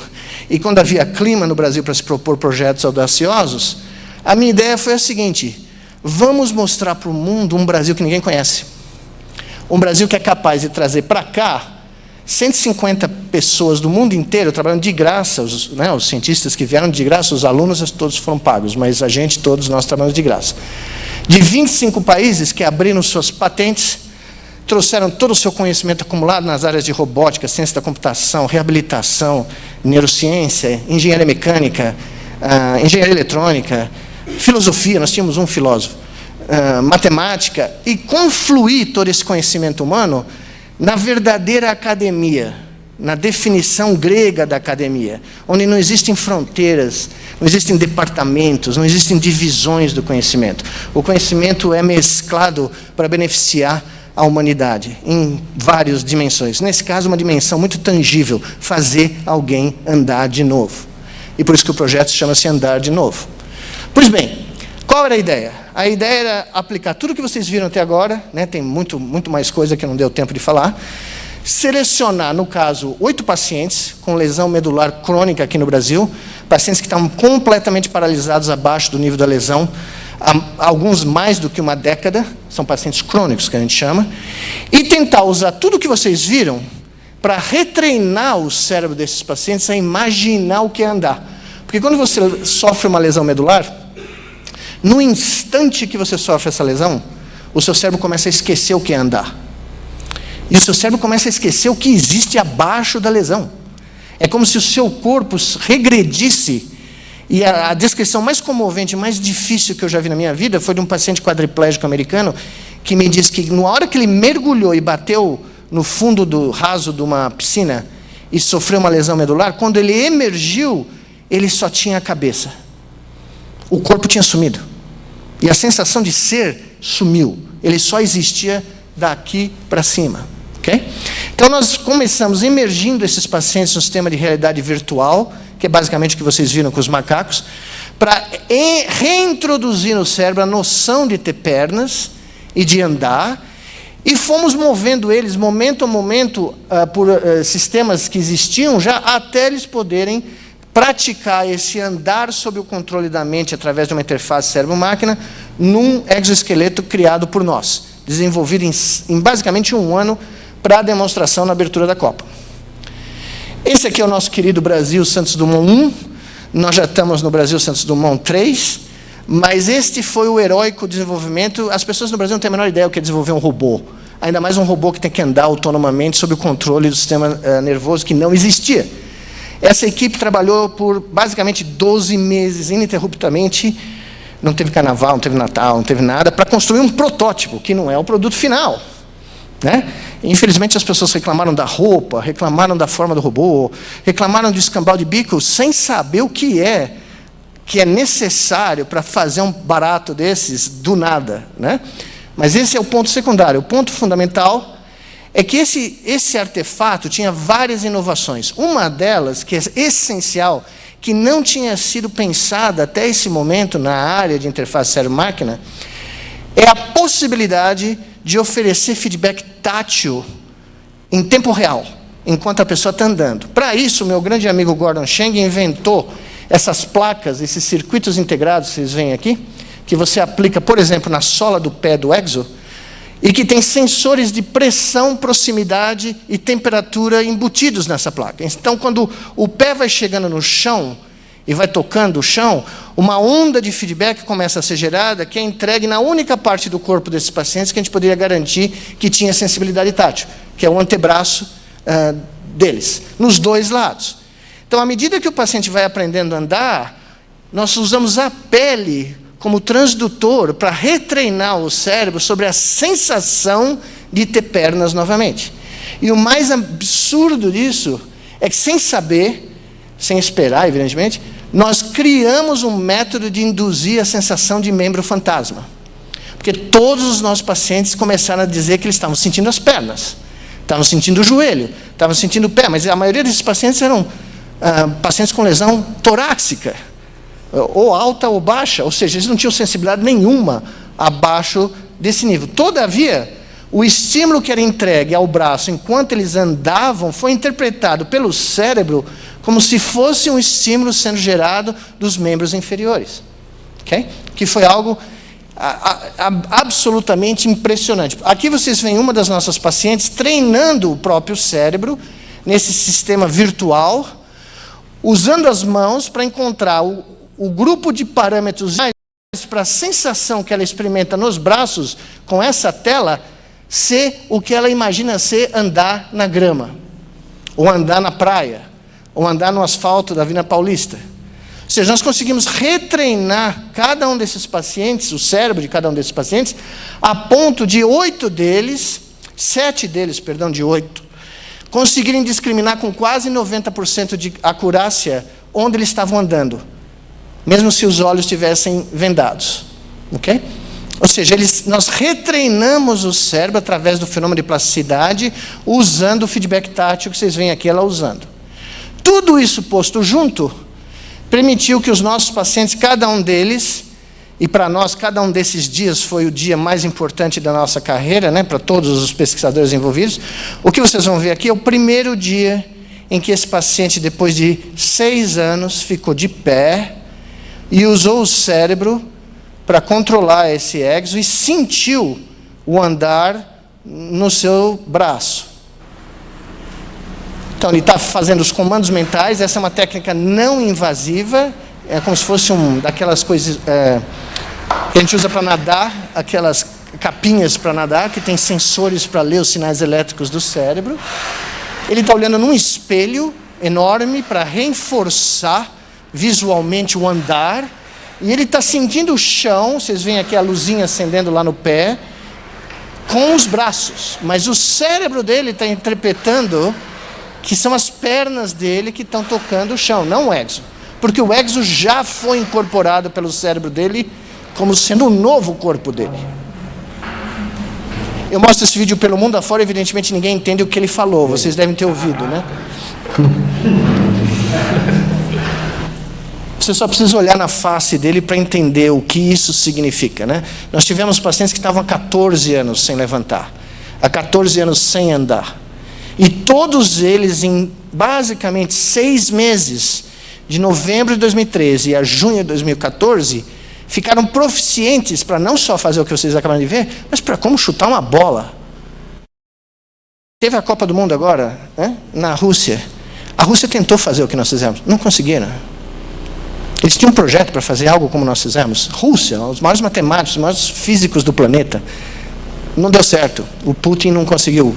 Speaker 2: e quando havia clima no Brasil para se propor projetos audaciosos, a minha ideia foi a seguinte: vamos mostrar para o mundo um Brasil que ninguém conhece. Um Brasil que é capaz de trazer para cá 150 pessoas do mundo inteiro trabalhando de graça, os cientistas que vieram de graça, os alunos todos foram pagos, mas a gente, todos nós trabalhamos de graça. De 25 países que abriram suas patentes, trouxeram todo o seu conhecimento acumulado nas áreas de robótica, ciência da computação, reabilitação, neurociência, engenharia mecânica, engenharia eletrônica, filosofia, nós tínhamos um filósofo, matemática, e confluir todo esse conhecimento humano na verdadeira academia, na definição grega da academia, onde não existem fronteiras, não existem departamentos, não existem divisões do conhecimento. O conhecimento é mesclado para beneficiar a humanidade em várias dimensões. Nesse caso, uma dimensão muito tangível, fazer alguém andar de novo. E por isso que o projeto chama-se Andar de Novo. Pois bem, qual era a ideia? A ideia era aplicar tudo que vocês viram até agora, tem muito mais coisa que não deu tempo de falar, selecionar, no caso, 8 pacientes com lesão medular crônica aqui no Brasil, pacientes que estavam completamente paralisados abaixo do nível da lesão, alguns mais do que uma década, são pacientes crônicos que a gente chama, e tentar usar tudo o que vocês viram para retreinar o cérebro desses pacientes a imaginar o que é andar. Porque quando você sofre uma lesão medular, no instante que você sofre essa lesão, o seu cérebro começa a esquecer o que é andar. E o seu cérebro começa a esquecer o que existe abaixo da lesão. É como se o seu corpo regredisse. E a descrição mais comovente, mais difícil que eu já vi na minha vida foi de um paciente quadriplégico americano que me disse que na hora que ele mergulhou e bateu no fundo do raso de uma piscina e sofreu uma lesão medular, quando ele emergiu, ele só tinha a cabeça. O corpo tinha sumido. E a sensação de ser sumiu. Ele só existia daqui para cima. Okay? Então nós começamos emergindo esses pacientes no sistema de realidade virtual, que é basicamente o que vocês viram com os macacos, para reintroduzir no cérebro a noção de ter pernas e de andar, e fomos movendo eles, momento a momento, por sistemas que existiam já, até eles poderem praticar esse andar sob o controle da mente através de uma interface cérebro-máquina num exoesqueleto criado por nós, desenvolvido em basicamente 1 ano para a demonstração na abertura da Copa. Esse aqui é o nosso querido Brasil Santos Dumont 1, nós já estamos no Brasil Santos Dumont 3, mas este foi o heróico desenvolvimento. As pessoas no Brasil não têm a menor ideia do que é desenvolver um robô, ainda mais um robô que tem que andar autonomamente sob o controle do sistema nervoso que não existia. Essa equipe trabalhou por basicamente 12 meses, ininterruptamente, não teve carnaval, não teve Natal, não teve nada, para construir um protótipo, que não é o produto final. Né? Infelizmente as pessoas reclamaram da roupa, reclamaram da forma do robô, reclamaram do escambau de bico, sem saber o que é necessário para fazer um barato desses do nada. Né? Mas esse é o ponto secundário. O ponto fundamental é que esse artefato tinha várias inovações. Uma delas, que é essencial, que não tinha sido pensada até esse momento na área de interface cérebro-máquina, é a possibilidade de oferecer feedback tátil em tempo real, enquanto a pessoa está andando. Para isso, meu grande amigo Gordon Chang inventou essas placas, esses circuitos integrados que vocês veem aqui, que você aplica, por exemplo, na sola do pé do Exo, e que tem sensores de pressão, proximidade e temperatura embutidos nessa placa. Então, quando o pé vai chegando no chão e vai tocando o chão, uma onda de feedback começa a ser gerada, que é entregue na única parte do corpo desses pacientes que a gente poderia garantir que tinha sensibilidade tátil, que é o antebraço deles, nos 2 lados. Então, à medida que o paciente vai aprendendo a andar, nós usamos a pele como transdutor para retreinar o cérebro sobre a sensação de ter pernas novamente. E o mais absurdo disso é que, sem saber, sem esperar, evidentemente, nós criamos um método de induzir a sensação de membro fantasma. Porque todos os nossos pacientes começaram a dizer que eles estavam sentindo as pernas, estavam sentindo o joelho, estavam sentindo o pé, mas a maioria desses pacientes eram pacientes com lesão torácica, ou alta ou baixa, ou seja, eles não tinham sensibilidade nenhuma abaixo desse nível. Todavia, o estímulo que era entregue ao braço enquanto eles andavam foi interpretado pelo cérebro como se fosse um estímulo sendo gerado dos membros inferiores. Okay? Que foi algo absolutamente impressionante. Aqui vocês veem uma das nossas pacientes treinando o próprio cérebro nesse sistema virtual, usando as mãos para encontrar o grupo de parâmetros para a sensação que ela experimenta nos braços com essa tela ser o que ela imagina ser andar na grama, ou andar na praia, ou andar no asfalto da Avenida Paulista. Ou seja, nós conseguimos retreinar cada um desses pacientes, o cérebro de cada um desses pacientes, a ponto de 7 deles, de 8, conseguirem discriminar com quase 90% de acurácia onde eles estavam andando, mesmo se os olhos estivessem vendados. Okay? Ou seja, nós retreinamos o cérebro através do fenômeno de plasticidade, usando o feedback tátil que vocês veem aqui ela usando. Tudo isso posto junto, permitiu que os nossos pacientes, cada um deles, e para nós, cada um desses dias foi o dia mais importante da nossa carreira, né, para todos os pesquisadores envolvidos. O que vocês vão ver aqui é o primeiro dia em que esse paciente, depois de 6 anos, ficou de pé e usou o cérebro para controlar esse exo e sentiu o andar no seu braço. Então, ele está fazendo os comandos mentais. Essa é uma técnica não invasiva. É como se fosse daquelas coisas que a gente usa para nadar, aquelas capinhas para nadar, que tem sensores para ler os sinais elétricos do cérebro. Ele está olhando num espelho enorme para reforçar visualmente o andar. E ele está sentindo o chão. Vocês veem aqui a luzinha acendendo lá no pé, com os braços. Mas o cérebro dele está interpretando que são as pernas dele que estão tocando o chão, não o exo. Porque o exo já foi incorporado pelo cérebro dele como sendo o novo corpo dele. Eu mostro esse vídeo pelo mundo afora, evidentemente ninguém entende o que ele falou. Vocês devem ter ouvido, né? Você só precisa olhar na face dele para entender o que isso significa, né? Nós tivemos pacientes que estavam há 14 anos sem levantar, há 14 anos sem andar. E todos eles, em basicamente 6 meses, de novembro de 2013 a junho de 2014, ficaram proficientes para não só fazer o que vocês acabaram de ver, mas para como chutar uma bola. Teve a Copa do Mundo agora, né, na Rússia. A Rússia tentou fazer o que nós fizemos, não conseguiram. Eles tinham um projeto para fazer algo como nós fizemos. Rússia, os maiores matemáticos, os maiores físicos do planeta. Não deu certo. O Putin não conseguiu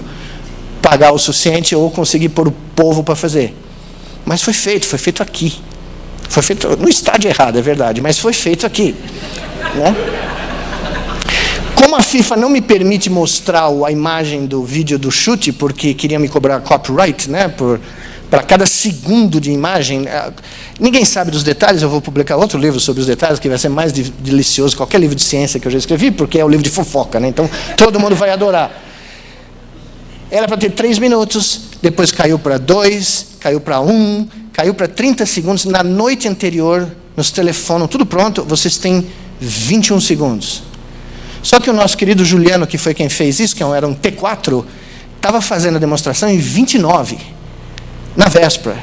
Speaker 2: pagar o suficiente ou conseguir pôr o povo para fazer. Mas foi feito aqui. Foi feito no estádio errado, é verdade, mas foi feito aqui, né? Como a FIFA não me permite mostrar a imagem do vídeo do chute, porque queria me cobrar copyright, né, para cada segundo de imagem, ninguém sabe dos detalhes. Eu vou publicar outro livro sobre os detalhes, que vai ser mais delicioso que qualquer livro de ciência que eu já escrevi, porque é o livro de fofoca, né? Então todo mundo vai adorar. Era para ter 3 minutos, depois caiu para 2, caiu para 1, caiu para 30 segundos. Na noite anterior, nos telefonam, tudo pronto, vocês têm 21 segundos. Só que o nosso querido Juliano, que foi quem fez isso, que era um T4, estava fazendo a demonstração em 29, na véspera.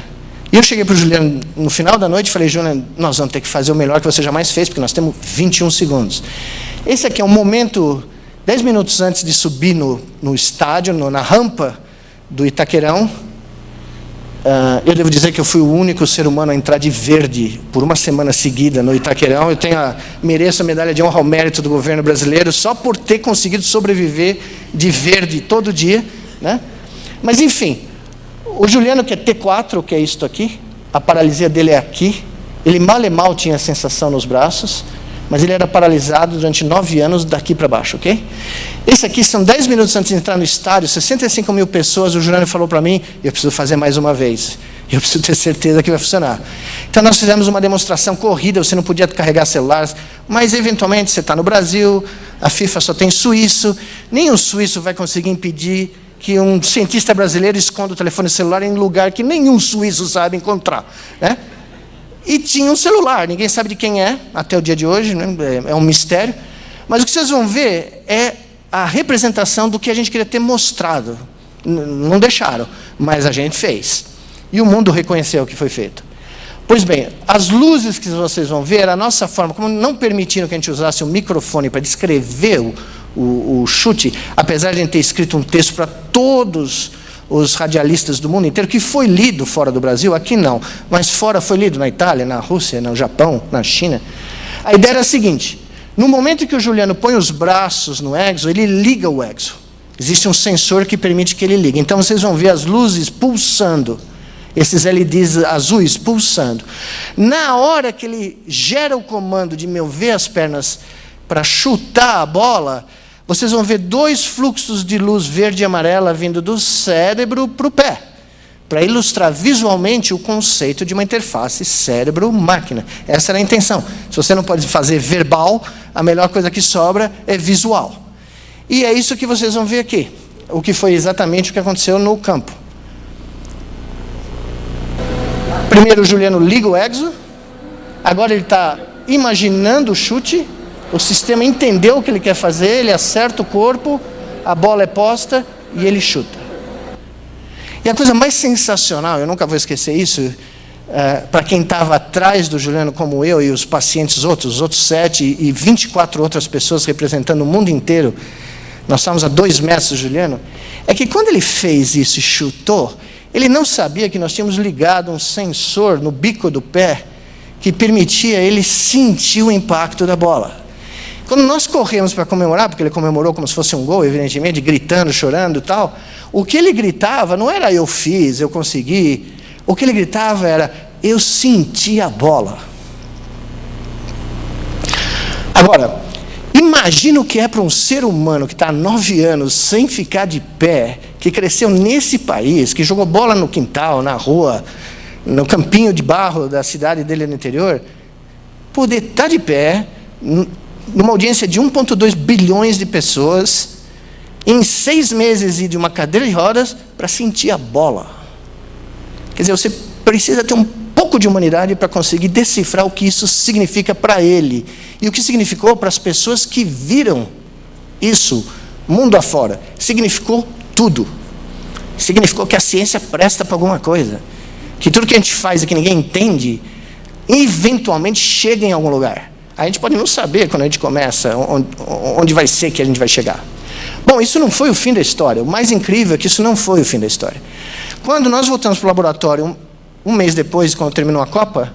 Speaker 2: E eu cheguei para o Juliano no final da noite e falei: Juliano, nós vamos ter que fazer o melhor que você jamais fez, porque nós temos 21 segundos. Esse aqui é um momento, 10 minutos antes de subir no estádio, na rampa do Itaquerão. Eu devo dizer que eu fui o único ser humano a entrar de verde por uma semana seguida no Itaquerão. Eu mereço a medalha de honra ao mérito do governo brasileiro só por ter conseguido sobreviver de verde todo dia, né? Mas enfim, o Juliano, que é T4, que é isto aqui, a paralisia dele é aqui. Ele mal e mal tinha sensação nos braços, mas ele era paralisado durante 9 anos daqui para baixo, ok? Esse aqui são 10 minutos antes de entrar no estádio, 65 mil pessoas. O Juliano falou para mim: eu preciso fazer mais uma vez, eu preciso ter certeza que vai funcionar. Então nós fizemos uma demonstração corrida, você não podia carregar celulares, mas eventualmente você está no Brasil, a FIFA só tem suíço, nenhum suíço vai conseguir impedir que um cientista brasileiro esconda o telefone celular em lugar que nenhum suíço sabe encontrar, né? E tinha um celular, ninguém sabe de quem é, até o dia de hoje, né? É um mistério. Mas o que vocês vão ver é a representação do que a gente queria ter mostrado. Não deixaram, mas a gente fez. E o mundo reconheceu o que foi feito. Pois bem, as luzes que vocês vão ver, a nossa forma, como não permitiram que a gente usasse o microfone para descrever o chute, apesar de a gente ter escrito um texto para todos os radialistas do mundo inteiro, que foi lido fora do Brasil, aqui não, mas fora foi lido na Itália, na Rússia, no Japão, na China. A ideia era a seguinte: no momento que o Juliano põe os braços no exo, ele liga o exo. Existe um sensor que permite que ele ligue. Então vocês vão ver as luzes pulsando, esses LEDs azuis pulsando. Na hora que ele gera o comando de mover as pernas para chutar a bola, vocês vão ver 2 fluxos de luz verde e amarela vindo do cérebro para o pé, para ilustrar visualmente o conceito de uma interface cérebro-máquina. Essa era a intenção. Se você não pode fazer verbal, a melhor coisa que sobra é visual. E é isso que vocês vão ver aqui, o que foi exatamente o que aconteceu no campo. Primeiro o Juliano liga o exo, agora ele está imaginando o chute. O sistema entendeu o que ele quer fazer, ele acerta o corpo, a bola é posta e ele chuta. E a coisa mais sensacional, eu nunca vou esquecer isso, para quem estava atrás do Juliano como eu e os pacientes os outros 7 e 24 outras pessoas representando o mundo inteiro, nós estávamos a 2 metros do Juliano, é que quando ele fez isso e chutou, Ele não sabia que nós tínhamos ligado um sensor no bico do pé que permitia ele sentir o impacto da bola. Quando nós corremos para comemorar, porque ele comemorou como se fosse um gol, evidentemente, gritando, chorando e tal, o que ele gritava não era eu fiz, eu consegui. O que ele gritava era eu senti a bola. Agora, imagina o que é para um ser humano que está há 9 anos sem ficar de pé, que cresceu nesse país, que jogou bola no quintal, na rua, no campinho de barro da cidade dele no interior, poder estar de pé, numa audiência de 1,2 bilhões de pessoas, em 6 meses e de uma cadeira de rodas, para sentir a bola. Quer dizer, você precisa ter um pouco de humanidade para conseguir decifrar o que isso significa para ele. E o que significou para as pessoas que viram isso, mundo afora. Significou tudo. Significou que a ciência presta para alguma coisa. Que tudo que a gente faz e que ninguém entende, eventualmente chega em algum lugar. A gente pode não saber quando a gente começa, onde vai ser que a gente vai chegar. Bom, isso não foi o fim da história. O mais incrível é que isso não foi o fim da história. Quando nós voltamos para o laboratório, um mês depois, quando terminou a Copa,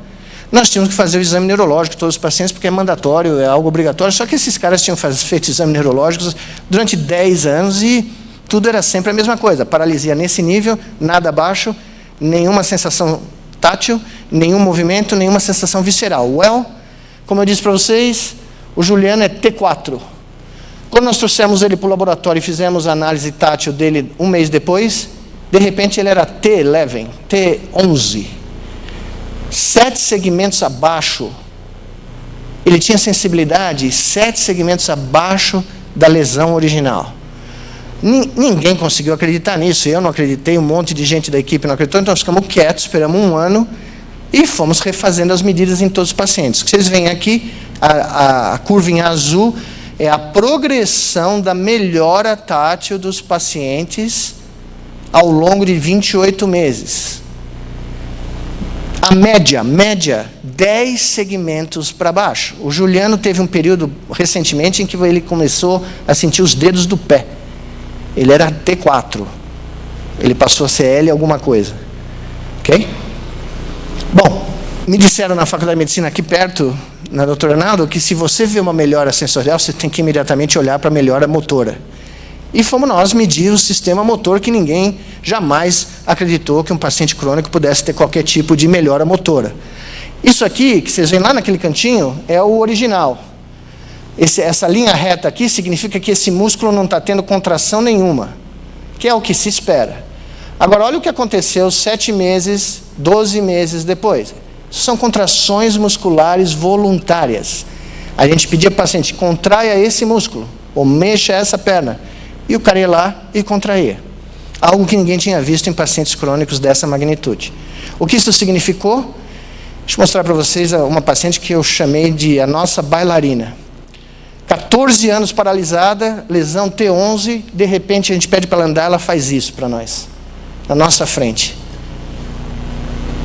Speaker 2: nós tínhamos que fazer o exame neurológico de todos os pacientes, porque é mandatório, é algo obrigatório. Só que esses caras tinham feito exames neurológicos durante 10 anos e tudo era sempre a mesma coisa. Paralisia nesse nível, nada abaixo, nenhuma sensação tátil, nenhum movimento, nenhuma sensação visceral. Como eu disse para vocês, o Juliano é T4. Quando nós trouxemos ele para o laboratório e fizemos a análise tátil dele um mês depois, de repente ele era T11, T11. 7 segmentos abaixo. Ele tinha sensibilidade 7 segmentos abaixo da lesão original. Ninguém conseguiu acreditar nisso. Eu não acreditei, um monte de gente da equipe não acreditou, então nós ficamos quietos, esperamos 1 ano e fomos refazendo as medidas em todos os pacientes. O que vocês veem aqui, a curva em azul, é a progressão da melhora tátil dos pacientes ao longo de 28 meses. A média, 10 segmentos para baixo. O Juliano teve um período recentemente em que ele começou a sentir os dedos do pé. Ele era T4. Ele passou a ser L alguma coisa. Ok? Bom, me disseram na Faculdade de Medicina aqui perto, na doutora Naldo, que se você vê uma melhora sensorial, você tem que imediatamente olhar para a melhora motora. E fomos nós medir o sistema motor, que ninguém jamais acreditou que um paciente crônico pudesse ter qualquer tipo de melhora motora. Isso aqui, que vocês veem lá naquele cantinho, é o original. Essa linha reta aqui significa que esse músculo não está tendo contração nenhuma, que é o que se espera. Agora, olha o que aconteceu 7 meses, 12 meses depois. São contrações musculares voluntárias. A gente pedia para o paciente, contraia esse músculo, ou mexa essa perna. E o cara ia lá e contraía. Algo que ninguém tinha visto em pacientes crônicos dessa magnitude. O que isso significou? Deixa eu mostrar para vocês uma paciente que eu chamei de a nossa bailarina. 14 anos paralisada, lesão T11, de repente a gente pede para ela andar, ela faz isso para nós, na nossa frente.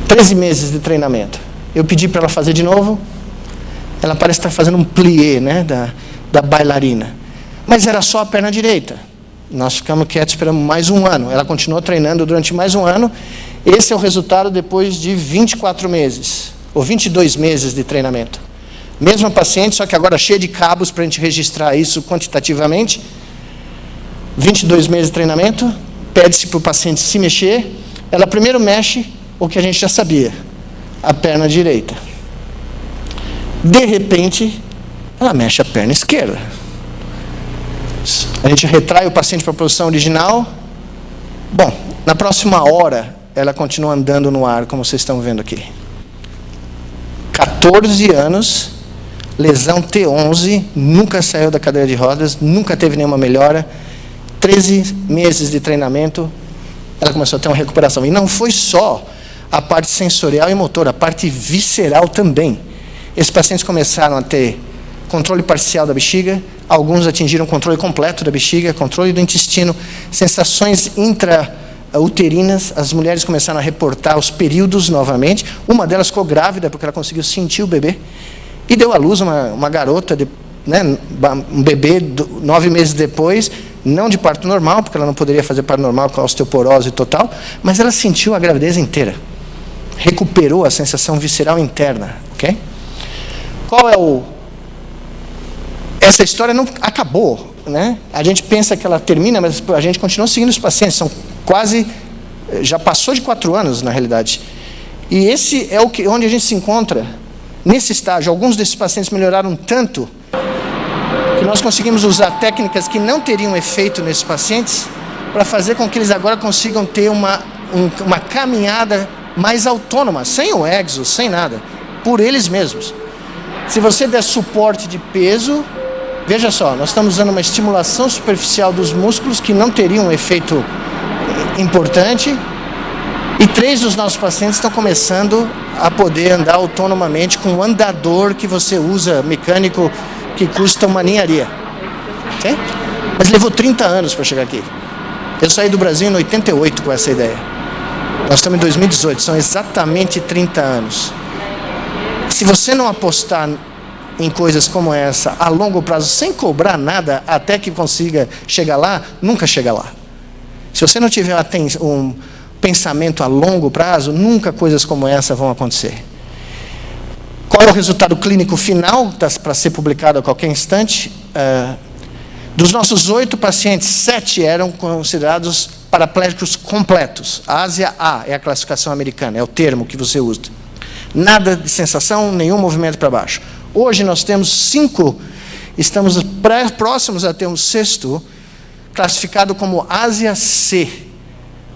Speaker 2: 13 meses de treinamento. Eu pedi para ela fazer de novo, ela parece estar fazendo um plié, né, da bailarina. Mas era só a perna direita. Nós ficamos quietos, esperamos mais 1 ano. Ela continuou treinando durante mais 1 ano. Esse é o resultado depois de 24 meses, ou 22 meses de treinamento. Mesma paciente, só que agora cheia de cabos para a gente registrar isso quantitativamente. 22 meses de treinamento, pede-se para o paciente se mexer. Ela primeiro mexe o que a gente já sabia, a perna direita. De repente, ela mexe a perna esquerda. A gente retrai o paciente para a posição original. Bom, na próxima hora, ela continua andando no ar, como vocês estão vendo aqui. 14 anos, lesão T11, nunca saiu da cadeira de rodas, nunca teve nenhuma melhora. 13 meses de treinamento, ela começou a ter uma recuperação. E não foi só a parte sensorial e motora, a parte visceral também. Esses pacientes começaram a ter controle parcial da bexiga, alguns atingiram controle completo da bexiga, controle do intestino, sensações intrauterinas. As mulheres começaram a reportar os períodos novamente. Uma delas ficou grávida porque ela conseguiu sentir o bebê e deu à luz uma garota né, um bebê 9 meses depois, não de parto normal, porque ela não poderia fazer parto normal com a osteoporose total, mas ela sentiu a gravidez inteira. Recuperou a sensação visceral interna, ok? Qual é o... Essa história não acabou, né? A gente pensa que ela termina, mas a gente continua seguindo os pacientes, são quase... Já passou de 4 anos, na realidade. E esse é onde a gente se encontra, nesse estágio. Alguns desses pacientes melhoraram tanto que nós conseguimos usar técnicas que não teriam efeito nesses pacientes para fazer com que eles agora consigam ter uma caminhada mais autônoma, sem o exo, sem nada, por eles mesmos. Se você der suporte de peso, veja só, nós estamos usando uma estimulação superficial dos músculos que não teriam um efeito importante, e 3 dos nossos pacientes estão começando a poder andar autonomamente com um andador que você usa, mecânico, que custa uma ninharia. Okay? Mas levou 30 anos para chegar aqui. Eu saí do Brasil em 88 com essa ideia. Nós estamos em 2018, são exatamente 30 anos. Se você não apostar em coisas como essa a longo prazo, sem cobrar nada até que consiga chegar lá, nunca chega lá. Se você não tiver um pensamento a longo prazo, nunca coisas como essa vão acontecer. Qual é o resultado clínico final? Está para ser publicado a qualquer instante. Dos nossos 8 pacientes, 7 eram considerados paraplégicos completos. A Ásia A é a classificação americana, é o termo que você usa. Nada de sensação, nenhum movimento para baixo. Hoje nós temos 5, estamos próximos a ter um 6º, classificado como Ásia C,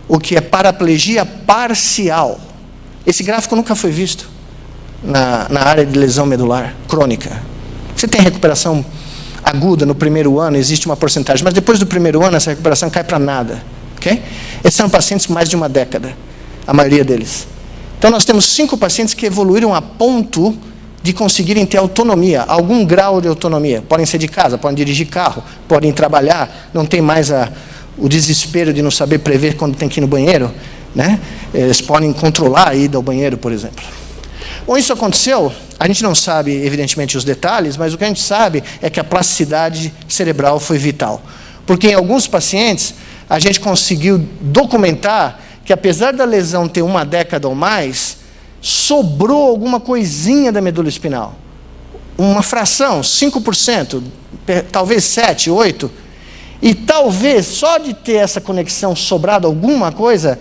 Speaker 2: o que é paraplegia parcial. Esse gráfico nunca foi visto na área de lesão medular crônica. Você tem recuperação aguda no primeiro ano, existe uma porcentagem, mas depois do primeiro ano essa recuperação cai para nada. Okay? Esses são pacientes mais de uma década, a maioria deles. Então nós temos 5 pacientes que evoluíram a ponto de conseguirem ter autonomia, algum grau de autonomia. Podem ser de casa, podem dirigir carro, podem trabalhar, não tem mais o desespero de não saber prever quando tem que ir no banheiro, né? Eles podem controlar a ida ao banheiro, por exemplo. Bom, isso aconteceu, a gente não sabe, evidentemente, os detalhes, mas o que a gente sabe é que a plasticidade cerebral foi vital. Porque em alguns pacientes, a gente conseguiu documentar que, apesar da lesão ter uma década ou mais, sobrou alguma coisinha da medula espinal. Uma fração, 5%, talvez 7%, 8%. E talvez, só de ter essa conexão sobrado alguma coisa,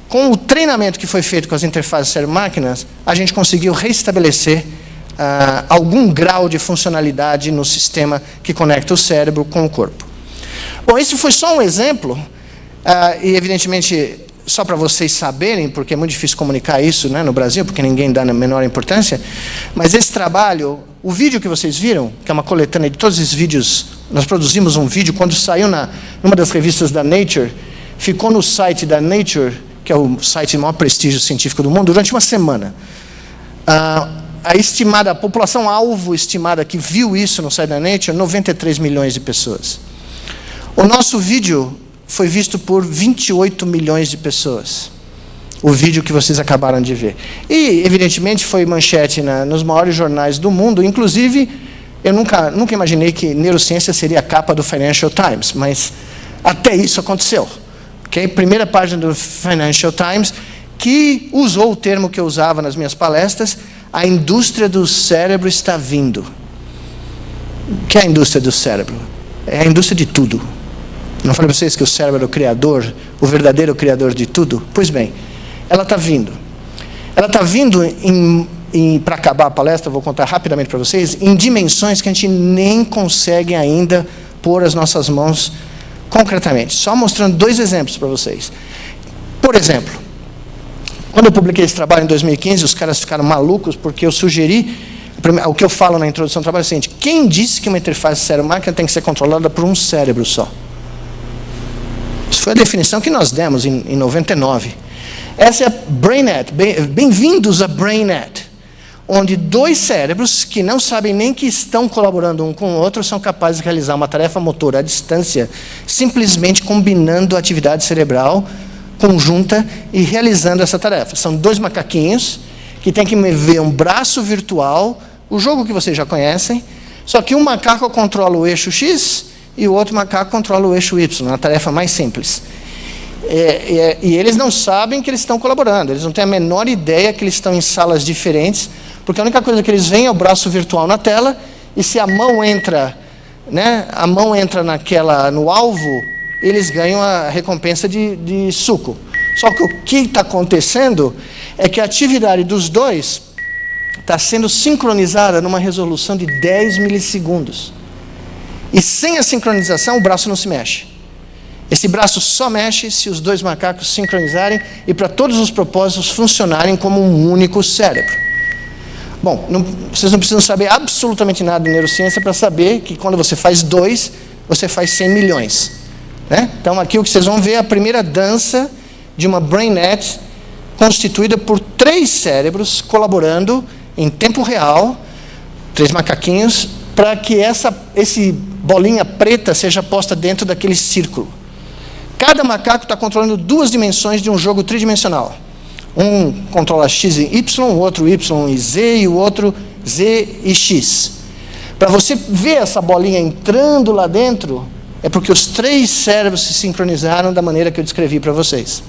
Speaker 2: com o treinamento que foi feito com as interfaces cérebro-máquinas, a gente conseguiu restabelecer algum grau de funcionalidade no sistema que conecta o cérebro com o corpo. Bom, esse foi só um exemplo, e evidentemente, só para vocês saberem, porque é muito difícil comunicar isso, né, no Brasil, porque ninguém dá a menor importância, mas esse trabalho, o vídeo que vocês viram, que é uma coletânea de todos esses vídeos, nós produzimos um vídeo, quando saiu numa das revistas da Nature, ficou no site da Nature, que é o site de maior prestígio científico do mundo, durante uma semana. A população-alvo estimada que viu isso no site da Nature, 93 milhões de pessoas. O nosso vídeo foi visto por 28 milhões de pessoas. O vídeo que vocês acabaram de ver. E, evidentemente, foi manchete nos maiores jornais do mundo. Inclusive, eu nunca imaginei que neurociência seria a capa do Financial Times, mas até isso aconteceu. Okay? Primeira página do Financial Times, que usou o termo que eu usava nas minhas palestras, a indústria do cérebro está vindo. O que é a indústria do cérebro? É a indústria de tudo. Não falei para vocês que o cérebro é o criador, o verdadeiro criador de tudo? Pois bem, ela está vindo. Ela está vindo, para acabar a palestra, vou contar rapidamente para vocês, em dimensões que a gente nem consegue ainda pôr as nossas mãos concretamente. Só mostrando 2 exemplos para vocês. Por exemplo, quando eu publiquei esse trabalho em 2015, os caras ficaram malucos porque eu sugeri, o que eu falo na introdução do trabalho é o seguinte: quem disse que uma interface cérebro-máquina tem que ser controlada por um cérebro só? Isso foi a definição que nós demos em 99. Essa é a BrainNet. Bem-vindos a BrainNet, onde 2 cérebros que não sabem nem que estão colaborando um com o outro são capazes de realizar uma tarefa motora à distância, simplesmente combinando a atividade cerebral conjunta e realizando essa tarefa. São 2 macaquinhos que têm que mover um braço virtual, o jogo que vocês já conhecem, Só que um macaco controla o eixo X e o outro macaco controla o eixo Y, uma tarefa mais simples. E eles não sabem que eles estão colaborando, eles não têm a menor ideia que eles estão em salas diferentes, porque a única coisa que eles veem é o braço virtual na tela, e se a mão entra, né, no alvo, eles ganham a recompensa de suco. Só que o que está acontecendo é que a atividade dos dois está sendo sincronizada numa resolução de 10 milissegundos. E sem a sincronização, o braço não se mexe. Esse braço só mexe se os dois macacos sincronizarem e para todos os propósitos funcionarem como um único cérebro. Bom, vocês não precisam saber absolutamente nada de neurociência para saber que quando você faz 2, você faz 100 milhões. Né? Então aqui o que vocês vão ver é a primeira dança de uma BrainNet constituída por 3 cérebros colaborando em tempo real, 3 macaquinhos, para que esse bolinha preta seja posta dentro daquele círculo. Cada macaco está controlando 2 dimensões de um jogo tridimensional. Um controla X e Y, o outro Y e Z, e o outro Z e X. Para você ver essa bolinha entrando lá dentro, é porque os 3 cérebros se sincronizaram da maneira que eu descrevi para vocês.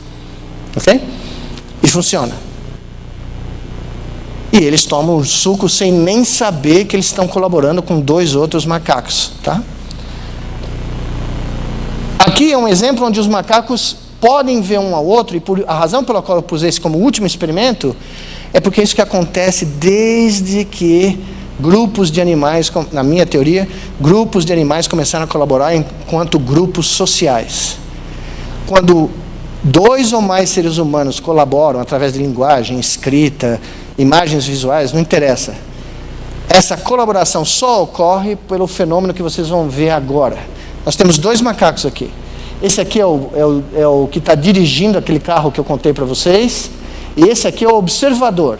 Speaker 2: Ok? E funciona. E eles tomam o suco sem nem saber que eles estão colaborando com 2 outros macacos. Tá? Aqui é um exemplo onde os macacos podem ver um ao outro, e a razão pela qual eu pus esse como último experimento é porque é isso que acontece desde que grupos de animais, na minha teoria, grupos de animais começaram a colaborar enquanto grupos sociais. Quando 2 ou mais seres humanos colaboram através de linguagem, escrita, imagens visuais, não interessa. Essa colaboração só ocorre pelo fenômeno que vocês vão ver agora. Nós temos 2 macacos aqui. Esse aqui é o que está dirigindo aquele carro que eu contei para vocês. E esse aqui é o observador.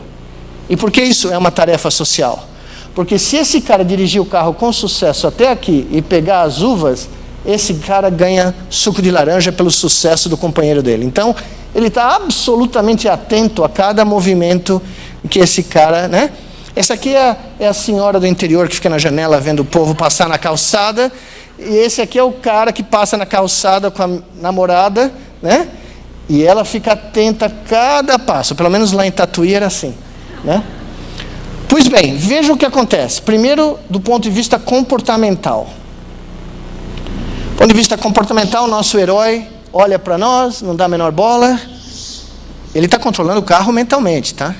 Speaker 2: E por que isso é uma tarefa social? Porque se esse cara dirigir o carro com sucesso até aqui e pegar as uvas, esse cara ganha suco de laranja pelo sucesso do companheiro dele. Então, ele está absolutamente atento a cada movimento que esse cara, né? Essa aqui é a senhora do interior que fica na janela vendo o povo passar na calçada. E esse aqui é o cara que passa na calçada com a namorada, né? E ela fica atenta a cada passo. Pelo menos lá em Tatuí era assim, né? Pois bem, veja o que acontece. Primeiro, do ponto de vista comportamental. Do ponto de vista comportamental, nosso herói olha para nós, não dá a menor bola. Ele está controlando o carro mentalmente, tá?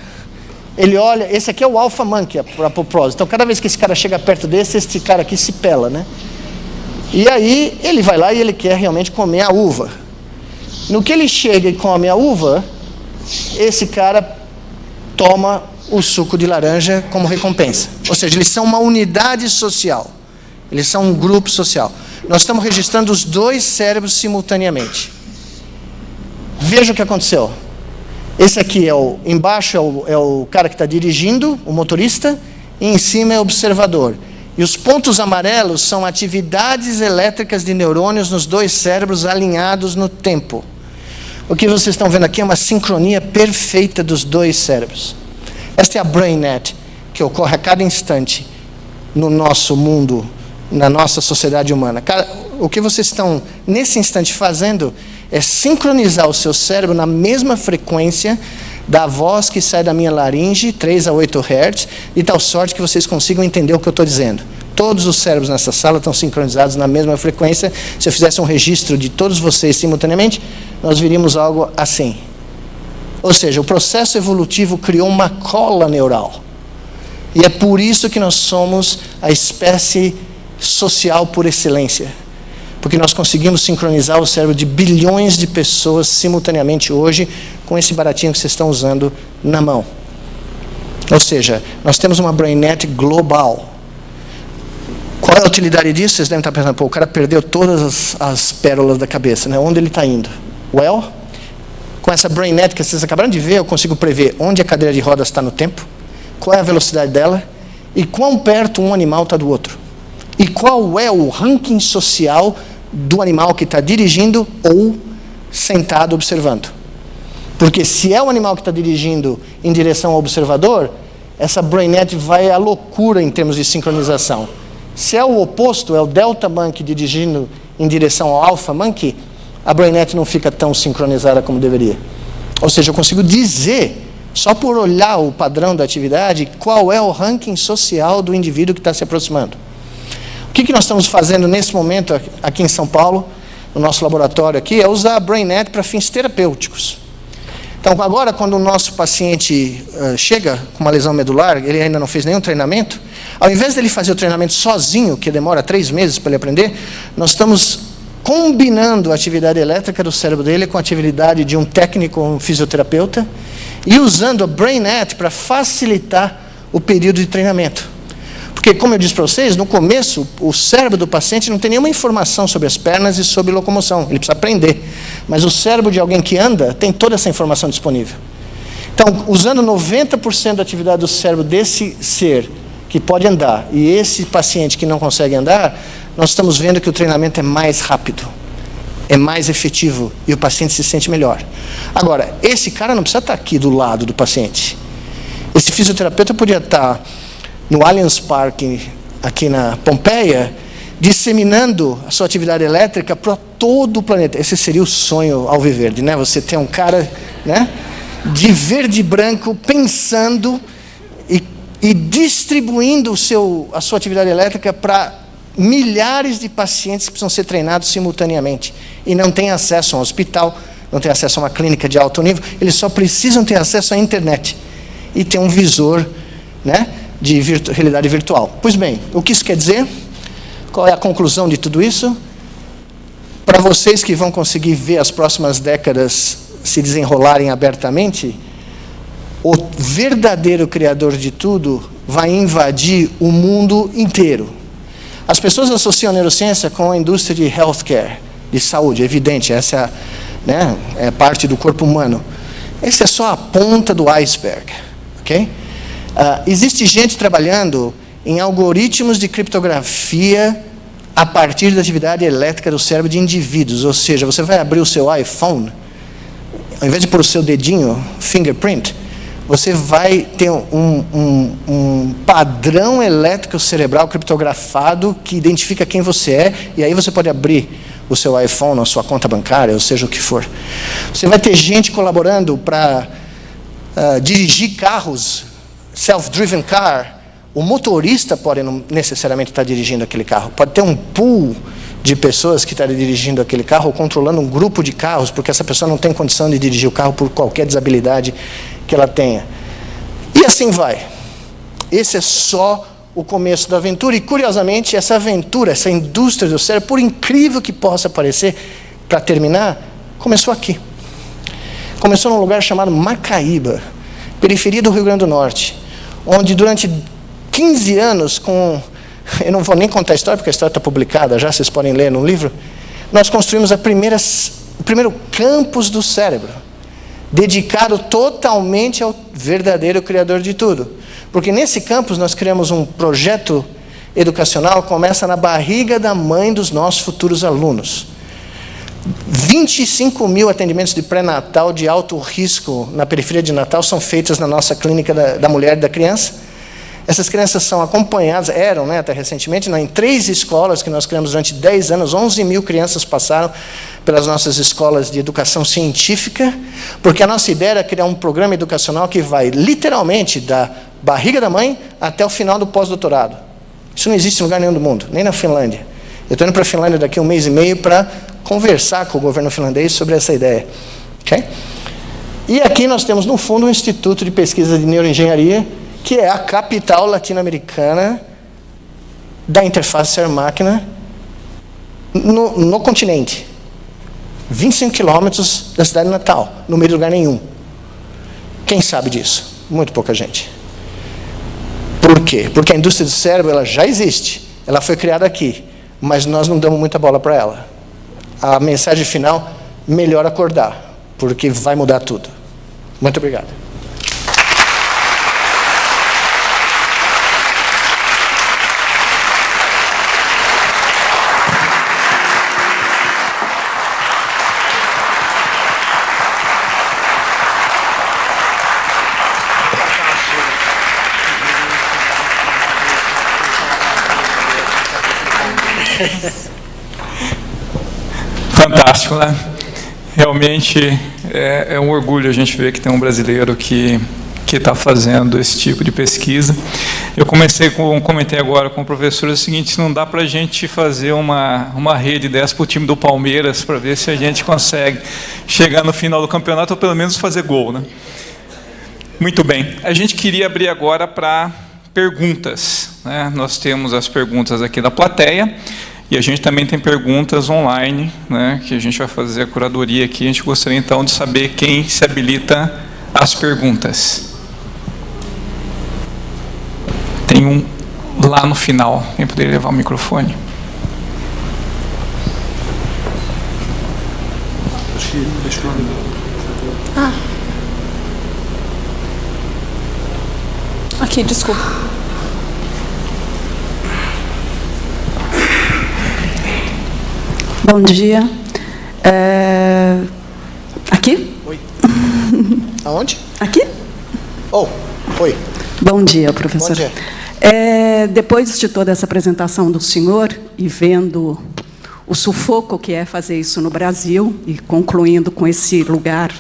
Speaker 2: Ele olha, esse aqui é o alpha monkey, para propósito. Então, cada vez que esse cara chega perto desse, esse cara aqui se pela, né? E aí, ele vai lá e ele quer realmente comer a uva. No que ele chega e come a uva, esse cara toma o suco de laranja como recompensa. Ou seja, eles são uma unidade social. Eles são um grupo social. Nós estamos registrando os 2 cérebros simultaneamente. Veja o que aconteceu. Esse aqui embaixo é o cara que está dirigindo, o motorista, e em cima é o observador. E os pontos amarelos são atividades elétricas de neurônios nos 2 cérebros alinhados no tempo. O que vocês estão vendo aqui é uma sincronia perfeita dos 2 cérebros. Esta é a BrainNet, que ocorre a cada instante no nosso mundo, na nossa sociedade humana. O que vocês estão, nesse instante, fazendo é sincronizar o seu cérebro na mesma frequência da voz que sai da minha laringe, 3 a 8 Hz, de tal sorte que vocês consigam entender o que eu estou dizendo. Todos os cérebros nessa sala estão sincronizados na mesma frequência. Se eu fizesse um registro de todos vocês simultaneamente, nós viríamos algo assim. Ou seja, o processo evolutivo criou uma cola neural. E é por isso que nós somos a espécie social por excelência. Porque nós conseguimos sincronizar o cérebro de bilhões de pessoas simultaneamente hoje com esse baratinho que vocês estão usando na mão. Ou seja, nós temos uma BrainNet global. Qual é a utilidade disso? Vocês devem estar pensando, pô, o cara perdeu todas as pérolas da cabeça, né? Onde ele está indo? Well, com essa BrainNet que vocês acabaram de ver, eu consigo prever onde a cadeira de rodas está no tempo, qual é a velocidade dela e quão perto um animal está do outro. E qual é o ranking social do animal que está dirigindo ou sentado observando. Porque se é o animal que está dirigindo em direção ao observador, essa BrainNet vai à loucura em termos de sincronização. Se é o oposto, é o delta monkey dirigindo em direção ao alpha monkey, a BrainNet não fica tão sincronizada como deveria. Ou seja, eu consigo dizer, só por olhar o padrão da atividade, qual é o ranking social do indivíduo que está se aproximando. O que nós estamos fazendo nesse momento aqui em São Paulo, no nosso laboratório aqui, é usar a BrainNet para fins terapêuticos. Então, agora, quando o nosso paciente chega com uma lesão medular, ele ainda não fez nenhum treinamento, ao invés dele fazer o treinamento sozinho, que demora 3 meses para ele aprender, nós estamos combinando a atividade elétrica do cérebro dele com a atividade de um técnico, um fisioterapeuta, e usando a BrainNet para facilitar o período de treinamento. Porque, como eu disse para vocês, no começo, o cérebro do paciente não tem nenhuma informação sobre as pernas e sobre locomoção. Ele precisa aprender. Mas o cérebro de alguém que anda tem toda essa informação disponível. Então, usando 90% da atividade do cérebro desse ser que pode andar e esse paciente que não consegue andar, nós estamos vendo que o treinamento é mais rápido, é mais efetivo e o paciente se sente melhor. Agora, esse cara não precisa estar aqui do lado do paciente. Esse fisioterapeuta podia estar no Allianz Parque, aqui na Pompeia, disseminando a sua atividade elétrica para todo o planeta. Esse seria o sonho alviverde, né? Você tem um cara, né, de verde e branco pensando e distribuindo a sua atividade elétrica para milhares de pacientes que precisam ser treinados simultaneamente e não têm acesso a um hospital, não têm acesso a uma clínica de alto nível, eles só precisam ter acesso à internet e ter um visor, né, de realidade virtual. Pois bem, o que isso quer dizer? Qual é a conclusão de tudo isso? Para vocês que vão conseguir ver as próximas décadas se desenrolarem abertamente, o verdadeiro criador de tudo vai invadir o mundo inteiro. As pessoas associam a neurociência com a indústria de healthcare, de saúde, é evidente, essa é parte do corpo humano. Essa é só a ponta do iceberg, ok? Existe gente trabalhando em algoritmos de criptografia a partir da atividade elétrica do cérebro de indivíduos. Ou seja, você vai abrir o seu iPhone, ao invés de pôr o seu dedinho, fingerprint, você vai ter um padrão elétrico cerebral criptografado que identifica quem você é, e aí você pode abrir o seu iPhone, a sua conta bancária, ou seja o que for. Você vai ter gente colaborando para dirigir carros, self-driven car. O motorista pode não necessariamente estar dirigindo aquele carro. Pode ter um pool de pessoas que estão dirigindo aquele carro ou controlando um grupo de carros, porque essa pessoa não tem condição de dirigir o carro por qualquer desabilidade que ela tenha. E assim vai. Esse é só o começo da aventura. E, curiosamente, essa aventura, essa indústria do cérebro, por incrível que possa parecer, para terminar, começou aqui. Começou num lugar chamado Macaíba, periferia do Rio Grande do Norte, onde durante 15 anos, eu não vou nem contar a história, porque a história está publicada já, vocês podem ler no livro, nós construímos o primeiro campus do cérebro, dedicado totalmente ao verdadeiro criador de tudo. Porque nesse campus nós criamos um projeto educacional que começa na barriga da mãe dos nossos futuros alunos. 25 mil atendimentos de pré-natal de alto risco na periferia de Natal são feitos na nossa clínica da mulher e da criança. Essas crianças são acompanhadas, até recentemente, em 3 escolas que nós criamos durante 10 anos, 11 mil crianças passaram pelas nossas escolas de educação científica, porque a nossa ideia era criar um programa educacional que vai literalmente da barriga da mãe até o final do pós-doutorado. Isso não existe em lugar nenhum do mundo, nem na Finlândia. Eu estou indo para a Finlândia daqui a 1 mês e meio para conversar com o governo finlandês sobre essa ideia. Okay? E aqui nós temos, no fundo, um instituto de pesquisa de neuroengenharia, que é a capital latino-americana da interface cérebro-máquina no continente. 25 quilômetros da cidade de Natal, no meio de lugar nenhum. Quem sabe disso? Muito pouca gente. Por quê? Porque a indústria do cérebro ela já existe, ela foi criada aqui, mas nós não damos muita bola para ela. A mensagem final, melhor acordar, porque vai mudar tudo. Muito obrigado.
Speaker 1: Fantástico, né? Realmente é um orgulho a gente ver que tem um brasileiro que está fazendo esse tipo de pesquisa. Eu comentei agora com o professor o seguinte: não dá para a gente fazer uma rede dessa para o time do Palmeiras para ver se a gente consegue chegar no final do campeonato ou pelo menos fazer gol, né? Muito bem. A gente queria abrir agora para perguntas, né? Nós temos as perguntas aqui da plateia e a gente também tem perguntas online, né? Que a gente vai fazer a curadoria aqui. A gente gostaria então de saber quem se habilita às perguntas. Tem um lá no final. Quem poderia levar o microfone?
Speaker 3: Aqui, desculpa. Bom dia. Aqui?
Speaker 2: Oi. Aonde?
Speaker 3: Aqui?
Speaker 2: Oh, oi.
Speaker 3: Bom dia, professor.
Speaker 2: Bom dia.
Speaker 3: Depois de toda essa apresentação do senhor e vendo o sufoco que é fazer isso no Brasil e concluindo com esse lugar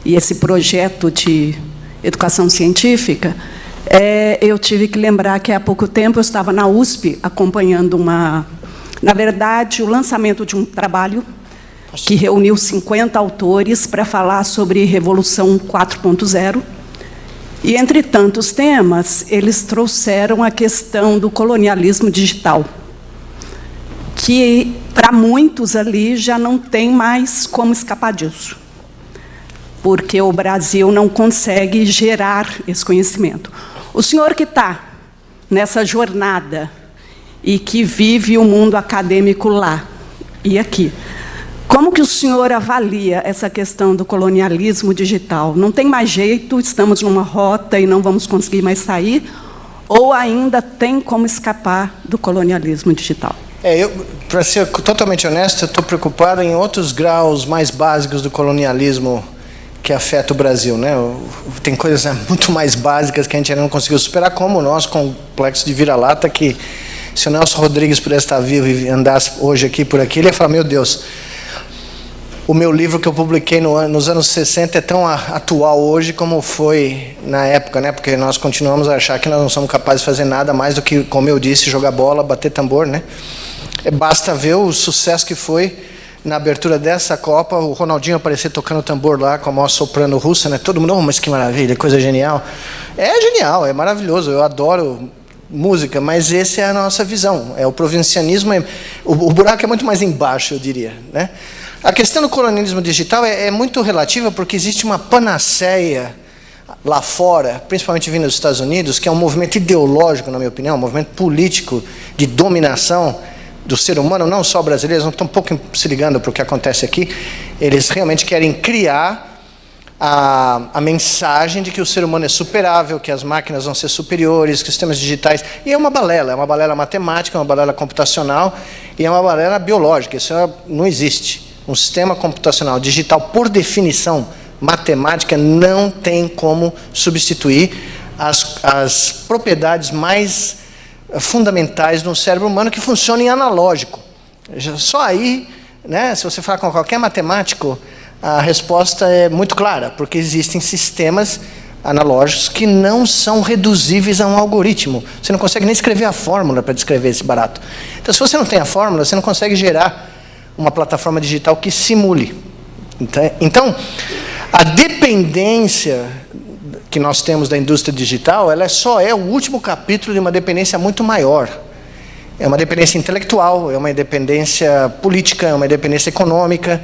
Speaker 3: e esse projeto de educação científica, eu tive que lembrar que há pouco tempo eu estava na USP acompanhando na verdade, o lançamento de um trabalho que reuniu 50 autores para falar sobre Revolução 4.0. E, entre tantos temas, eles trouxeram a questão do colonialismo digital, que, para muitos ali, já não tem mais como escapar disso, porque o Brasil não consegue gerar esse conhecimento. O senhor que está nessa jornada e que vive o mundo acadêmico lá e aqui, como que o senhor avalia essa questão do colonialismo digital? Não tem mais jeito, estamos numa rota e não vamos conseguir mais sair? Ou ainda tem como escapar do colonialismo digital?
Speaker 2: Para ser totalmente honesto, eu estou preocupado em outros graus mais básicos do colonialismo que afeta o Brasil, né? Tem coisas muito mais básicas que a gente ainda não conseguiu superar, como o nosso complexo de vira-lata, que se o Nelson Rodrigues pudesse estar vivo e andasse hoje aqui por aqui, ele ia falar: meu Deus, o meu livro que eu publiquei nos anos 60 é tão atual hoje como foi na época, né? Porque nós continuamos a achar que nós não somos capazes de fazer nada mais do que, como eu disse, jogar bola, bater tambor, né? Basta ver o sucesso que foi na abertura dessa Copa, o Ronaldinho aparecer tocando tambor lá com a maior soprano russa, né? Todo mundo: oh, mas que maravilha, coisa genial. É genial, é maravilhoso, eu adoro música, mas essa é a nossa visão. O provincianismo, o buraco é muito mais embaixo, eu diria, né? A questão do colonialismo digital é muito relativa, porque existe uma panaceia lá fora, principalmente vindo dos Estados Unidos, que é um movimento ideológico, na minha opinião, um movimento político de dominação do ser humano, não só brasileiros, não estão um pouco se ligando para o que acontece aqui. Eles realmente querem criar a mensagem de que o ser humano é superável, que as máquinas vão ser superiores, que os sistemas digitais... E é uma balela matemática, é uma balela computacional e é uma balela biológica. Isso não existe. Um sistema computacional digital, por definição matemática, não tem como substituir as propriedades mais fundamentais no cérebro humano, que funciona em analógico. Só aí, né, se você falar com qualquer matemático, a resposta é muito clara, porque existem sistemas analógicos que não são reduzíveis a um algoritmo. Você não consegue nem escrever a fórmula para descrever esse barato. Então, se você não tem a fórmula, você não consegue gerar uma plataforma digital que simule. Então, a dependência que nós temos da indústria digital, ela só é o último capítulo de uma dependência muito maior. É uma dependência intelectual, é uma dependência política, é uma dependência econômica.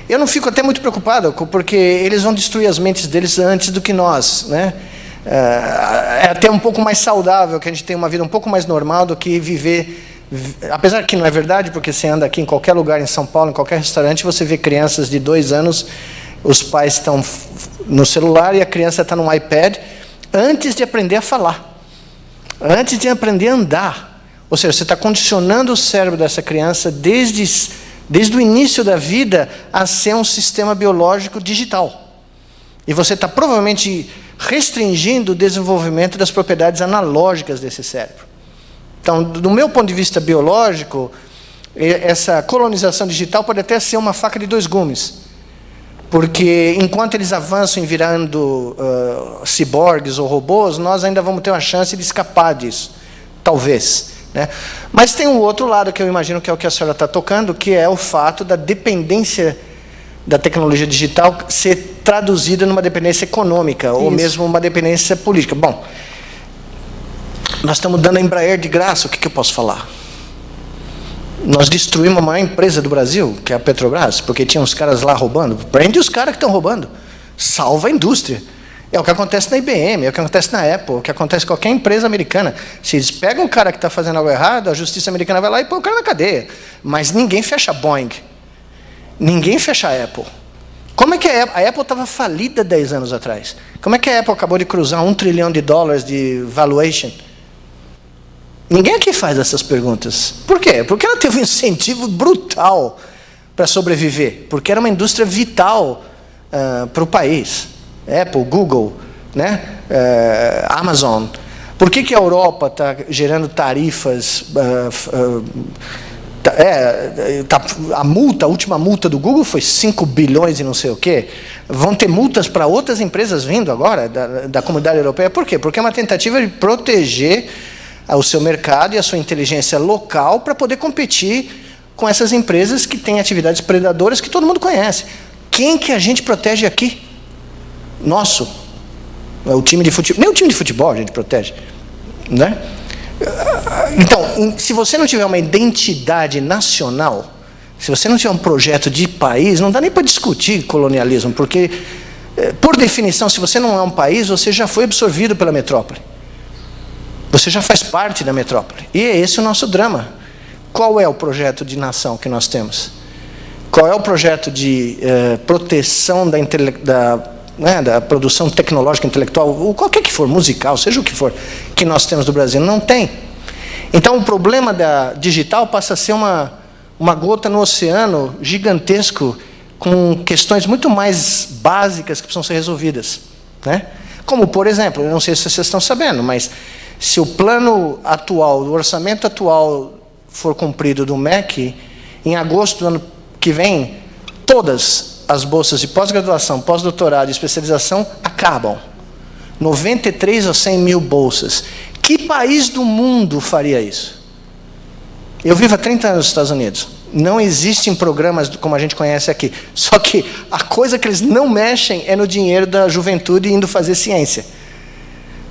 Speaker 2: Eu não fico até muito preocupado, porque eles vão destruir as mentes deles antes do que nós, né? É até um pouco mais saudável, que a gente tenha uma vida um pouco mais normal do que viver... Apesar que não é verdade, porque você anda aqui em qualquer lugar em São Paulo, em qualquer restaurante, você vê crianças de 2 anos, os pais estão no celular e a criança está no iPad, antes de aprender a falar, antes de aprender a andar. Ou seja, você está condicionando o cérebro dessa criança desde o início da vida a ser um sistema biológico digital. E você está provavelmente restringindo o desenvolvimento das propriedades analógicas desse cérebro. Então, do meu ponto de vista biológico, essa colonização digital pode até ser uma faca de dois gumes. Porque enquanto eles avançam em virando ciborgues ou robôs, nós ainda vamos ter uma chance de escapar disso. Talvez. Né? Mas tem um outro lado que eu imagino que é o que a senhora está tocando, que é o fato da dependência da tecnologia digital ser traduzida numa dependência econômica, ou mesmo uma dependência política. Bom, nós estamos dando a Embraer de graça, o que eu posso falar? Nós destruímos a maior empresa do Brasil, que é a Petrobras, porque tinha uns caras lá roubando. Prende os caras que estão roubando. Salva a indústria. É o que acontece na IBM, é o que acontece na Apple, é o que acontece em qualquer empresa americana. Se eles pegam o cara que está fazendo algo errado, a justiça americana vai lá e põe o cara na cadeia. Mas ninguém fecha a Boeing. Ninguém fecha a Apple. Como é que a Apple estava falida 10 anos atrás? Como é que a Apple acabou de cruzar $1 trilhão de valuation? Ninguém aqui faz essas perguntas. Por quê? Porque ela teve um incentivo brutal para sobreviver. Porque era uma indústria vital para o país. Apple, Google, né? Amazon. Por que a Europa está gerando tarifas... a última multa do Google foi 5 bilhões e não sei o quê. Vão ter multas para outras empresas vindo agora, da comunidade europeia. Por quê? Porque é uma tentativa de proteger o seu mercado e a sua inteligência local para poder competir com essas empresas que têm atividades predadoras que todo mundo conhece. Quem que a gente protege aqui? Nosso. O time de futebol. Nem o time de futebol a gente protege. Né? Então, se você não tiver uma identidade nacional, se você não tiver um projeto de país, não dá nem para discutir colonialismo, porque, por definição, se você não é um país, você já foi absorvido pela metrópole. Você já faz parte da metrópole. E é esse o nosso drama. Qual é o projeto de nação que nós temos? Qual é o projeto de proteção da produção tecnológica, intelectual, ou qualquer que for, musical, seja o que for, que nós temos no Brasil? Não tem. Então, o problema da digital passa a ser uma gota no oceano gigantesco, com questões muito mais básicas que precisam ser resolvidas. Né? Como, por exemplo, eu não sei se vocês estão sabendo, mas se o plano atual, o orçamento atual for cumprido do MEC, em agosto do ano que vem, todas as bolsas de pós-graduação, pós-doutorado e especialização acabam. 93 ou 100 mil bolsas. Que país do mundo faria isso? Eu vivo há 30 anos nos Estados Unidos. Não existem programas como a gente conhece aqui. Só que a coisa que eles não mexem é no dinheiro da juventude indo fazer ciência.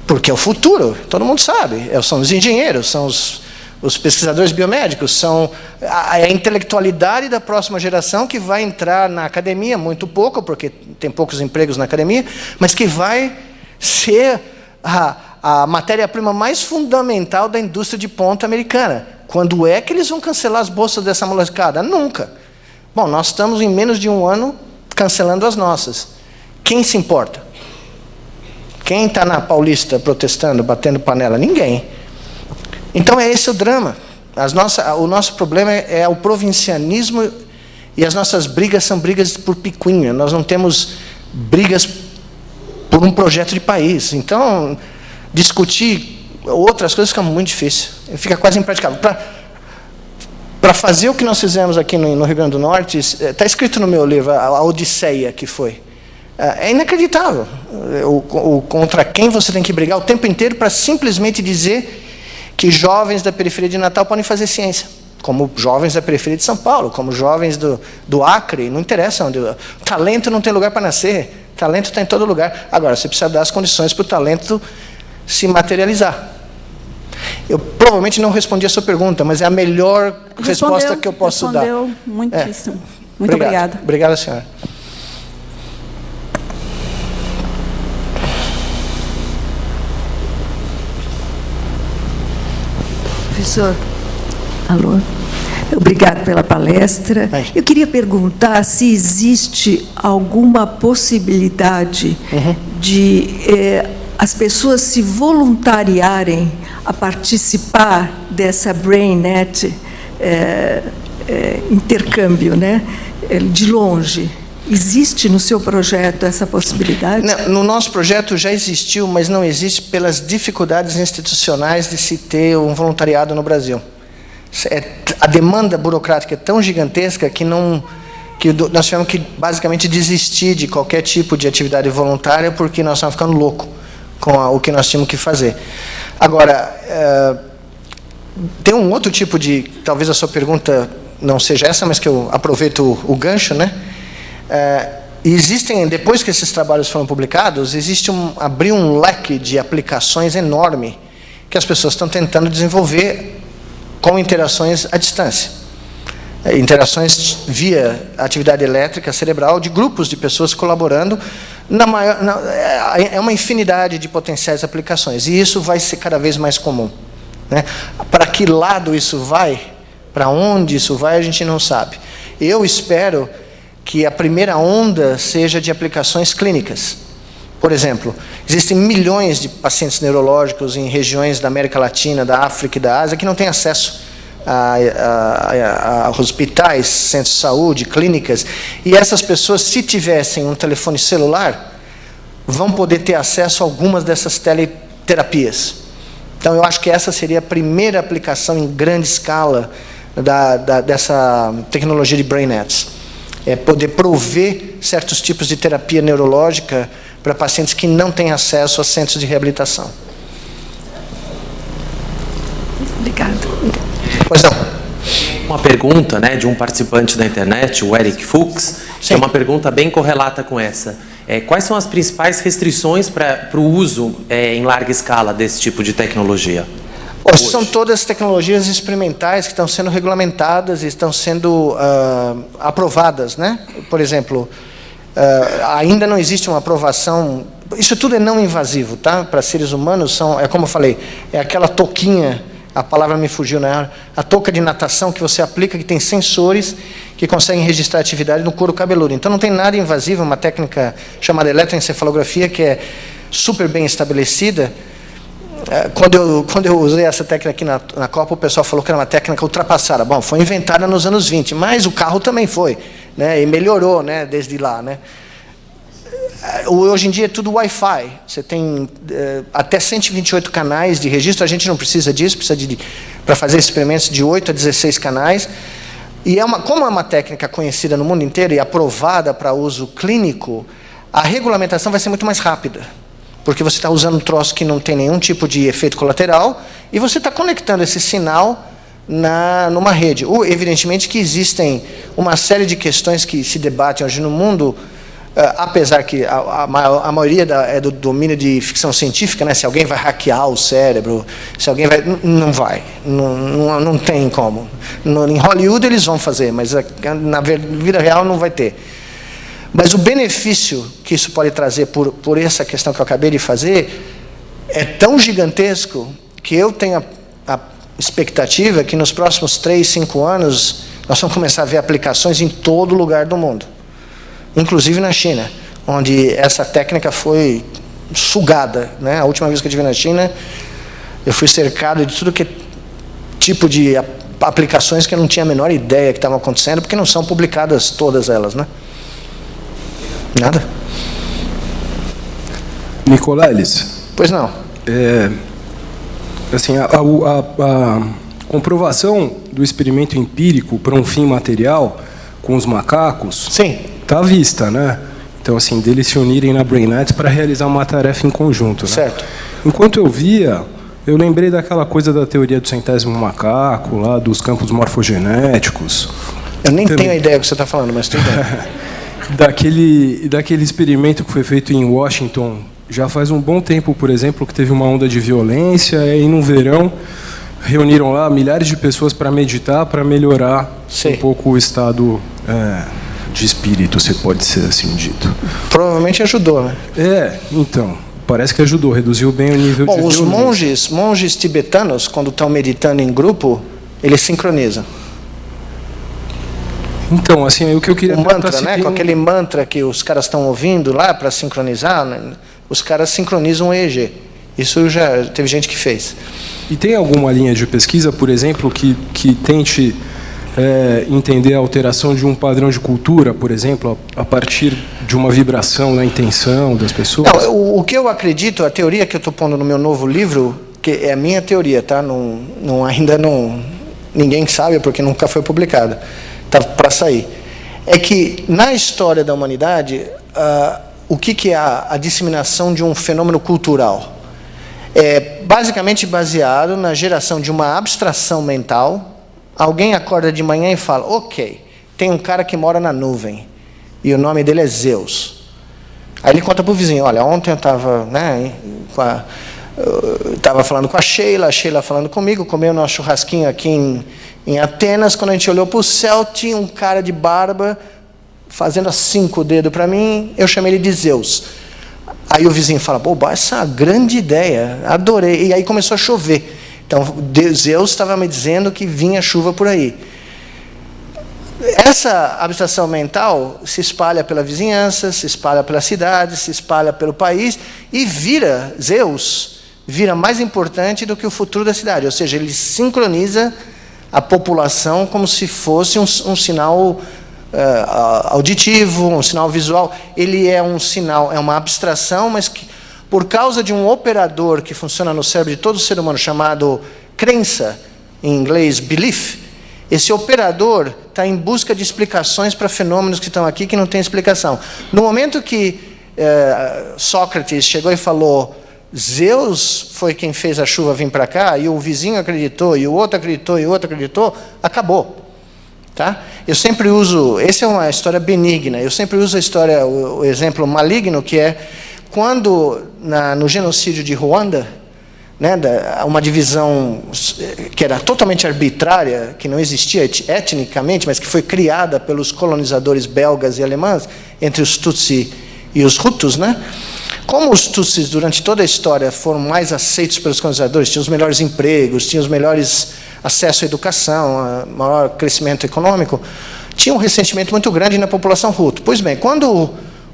Speaker 2: Porque é o futuro, todo mundo sabe. São os engenheiros, são os pesquisadores biomédicos, são a intelectualidade da próxima geração que vai entrar na academia, muito pouco, porque tem poucos empregos na academia, mas que vai ser a matéria-prima mais fundamental da indústria de ponta americana. Quando é que eles vão cancelar as bolsas dessa molecada? Nunca. Bom, nós estamos em menos de um ano cancelando as nossas. Quem se importa? Quem está na Paulista protestando, batendo panela? Ninguém. Então é esse o drama. O nosso problema é o provincianismo e as nossas brigas são brigas por picuinha. Nós não temos brigas por um projeto de país. Então, discutir outras coisas fica muito difícil. Fica quase impraticável. Para fazer o que nós fizemos aqui no Rio Grande do Norte, está escrito no meu livro, a Odisseia que foi. É inacreditável contra quem você tem que brigar o tempo inteiro para simplesmente dizer que jovens da periferia de Natal podem fazer ciência, como jovens da periferia de São Paulo, como jovens do Acre, não interessa onde. Talento não tem lugar para nascer, talento está em todo lugar. Agora, você precisa dar as condições para o talento se materializar. Eu provavelmente não respondi a sua pergunta, mas é a melhor resposta que eu posso dar.
Speaker 3: Respondeu muitíssimo. Muito obrigada.
Speaker 2: Obrigado, senhora.
Speaker 4: Professor, alô. Obrigada pela palestra. Eu queria perguntar se existe alguma possibilidade de as pessoas se voluntariarem a participar dessa BrainNet intercâmbio, né, de longe. Existe no seu projeto essa possibilidade?
Speaker 2: Não, no nosso projeto já existiu, mas não existe pelas dificuldades institucionais de se ter um voluntariado no Brasil. a demanda burocrática é tão gigantesca que nós tivemos que basicamente desistir de qualquer tipo de atividade voluntária porque nós estávamos ficando loucos com o que nós tínhamos que fazer. Agora, tem um outro tipo de, talvez a sua pergunta não seja essa, mas que eu aproveito o gancho, né? Existem, depois que esses trabalhos foram publicados, abriu um leque de aplicações enorme que as pessoas estão tentando desenvolver com interações à distância. Interações via atividade elétrica cerebral de grupos de pessoas colaborando. É uma infinidade de potenciais aplicações, e isso vai ser cada vez mais comum, né? Para que lado isso vai, para onde isso vai, a gente não sabe. Eu espero que a primeira onda seja de aplicações clínicas. Por exemplo, existem milhões de pacientes neurológicos em regiões da América Latina, da África e da Ásia que não têm acesso a hospitais, centros de saúde, clínicas, e essas pessoas, se tivessem um telefone celular, vão poder ter acesso a algumas dessas teleterapias. Então, eu acho que essa seria a primeira aplicação em grande escala dessa tecnologia de BrainNets. É poder prover certos tipos de terapia neurológica para pacientes que não têm acesso a centros de reabilitação.
Speaker 4: Obrigada.
Speaker 2: Pois não.
Speaker 5: Uma pergunta, né, de um participante da internet, o Eric Fuchs, que é uma pergunta bem correlata com essa. Quais são as principais restrições para o uso em larga escala desse tipo de tecnologia?
Speaker 2: São todas tecnologias experimentais que estão sendo regulamentadas e estão sendo aprovadas, né? Por exemplo, ainda não existe uma aprovação. Isso tudo é não invasivo, tá? Para seres humanos é como eu falei, é aquela touquinha, a palavra me fugiu na hora, a touca de natação que você aplica, que tem sensores que conseguem registrar a atividade no couro cabeludo. Então não tem nada invasivo, uma técnica chamada eletroencefalografia que é super bem estabelecida. Quando eu usei essa técnica aqui na Copa, o pessoal falou que era uma técnica ultrapassada. Bom, foi inventada nos anos 20, mas o carro também foi, né? E melhorou, né, desde lá, né? Hoje em dia é tudo Wi-Fi. Você tem até 128 canais de registro. A gente não precisa disso, para fazer experimentos de 8 a 16 canais. E como é uma técnica conhecida no mundo inteiro e aprovada para uso clínico, a regulamentação vai ser muito mais rápida. Porque você está usando um troço que não tem nenhum tipo de efeito colateral e você está conectando esse sinal numa rede. Evidentemente que existem uma série de questões que se debatem hoje no mundo, apesar que a maioria é do domínio de ficção científica, né? Se alguém vai hackear o cérebro, se alguém vai... Não vai, não tem como. Em Hollywood eles vão fazer, mas na vida real não vai ter. Mas o benefício que isso pode trazer por essa questão que eu acabei de fazer é tão gigantesco que eu tenho a expectativa que nos próximos 3, 5 anos nós vamos começar a ver aplicações em todo lugar do mundo, inclusive na China, onde essa técnica foi sugada, né? A última vez que eu estive na China, eu fui cercado de tudo que tipo de aplicações que eu não tinha a menor ideia que estavam acontecendo, porque não são publicadas todas elas, né? Nada.
Speaker 6: Nicoleles.
Speaker 2: Pois não.
Speaker 6: Assim, a comprovação do experimento empírico para um fim material com os macacos está à vista, né? Então, assim, deles se unirem na BrainNets para realizar uma tarefa em conjunto, né?
Speaker 2: Certo.
Speaker 6: Enquanto eu via, eu lembrei daquela coisa da teoria do 100º macaco, lá dos campos morfogenéticos.
Speaker 2: Eu nem tenho a ideia do que você está falando, mas tudo bem.
Speaker 6: Daquele experimento que foi feito em Washington, já faz um bom tempo, por exemplo, que teve uma onda de violência, e aí no verão reuniram lá milhares de pessoas para meditar, para melhorar um pouco o estado de espírito, se pode ser assim dito.
Speaker 2: Provavelmente ajudou, né?
Speaker 6: Então, parece que ajudou, reduziu bem o nível de violência.
Speaker 2: Os monges tibetanos, quando estão meditando em grupo, eles sincronizam.
Speaker 6: Então, assim, o que eu queria
Speaker 2: mantra, né? Com aquele mantra que os caras estão ouvindo lá para sincronizar, né? Os caras sincronizam o EEG. Isso já teve gente que fez.
Speaker 6: E tem alguma linha de pesquisa, por exemplo, que tente entender a alteração de um padrão de cultura, por exemplo, a partir de uma vibração na intenção das pessoas?
Speaker 2: Não, o que eu acredito, a teoria que eu estou pondo no meu novo livro, que é a minha teoria, tá? Ainda não ninguém sabe porque nunca foi publicado, está para sair, é que na história da humanidade, o que é a disseminação de um fenômeno cultural? É basicamente baseado na geração de uma abstração mental. Alguém acorda de manhã e fala, ok, tem um cara que mora na nuvem, e o nome dele é Zeus. Aí ele conta para o vizinho, olha, ontem eu estava falando com a Sheila falando comigo, comeu nosso churrasquinho aqui em Atenas, quando a gente olhou para o céu, tinha um cara de barba, fazendo assim com o dedo para mim, eu chamei ele de Zeus. Aí o vizinho fala, boba, essa é uma grande ideia, adorei. E aí começou a chover. Então, Zeus estava me dizendo que vinha chuva por aí. Essa abstração mental se espalha pela vizinhança, se espalha pela cidade, se espalha pelo país, e Zeus vira mais importante do que o futuro da cidade. Ou seja, ele sincroniza a população como se fosse um sinal auditivo, um sinal visual. Ele é um sinal, é uma abstração, mas que, por causa de um operador que funciona no cérebro de todo ser humano, chamado crença, em inglês belief, esse operador está em busca de explicações para fenômenos que estão aqui que não têm explicação. No momento que Sócrates chegou e falou, Zeus foi quem fez a chuva vir para cá, e o vizinho acreditou, e o outro acreditou, e o outro acreditou, acabou. Tá? Eu sempre uso, essa é uma história benigna, eu sempre uso a história, o exemplo maligno, que é quando no genocídio de Ruanda, né, uma divisão que era totalmente arbitrária, que não existia etnicamente, mas que foi criada pelos colonizadores belgas e alemães, entre os Tutsi e os Hutus, né? Como os Tutsis, durante toda a história, foram mais aceitos pelos colonizadores, tinham os melhores empregos, tinham os melhores acesso à educação, maior crescimento econômico, tinha um ressentimento muito grande na população Hutu. Pois bem, quando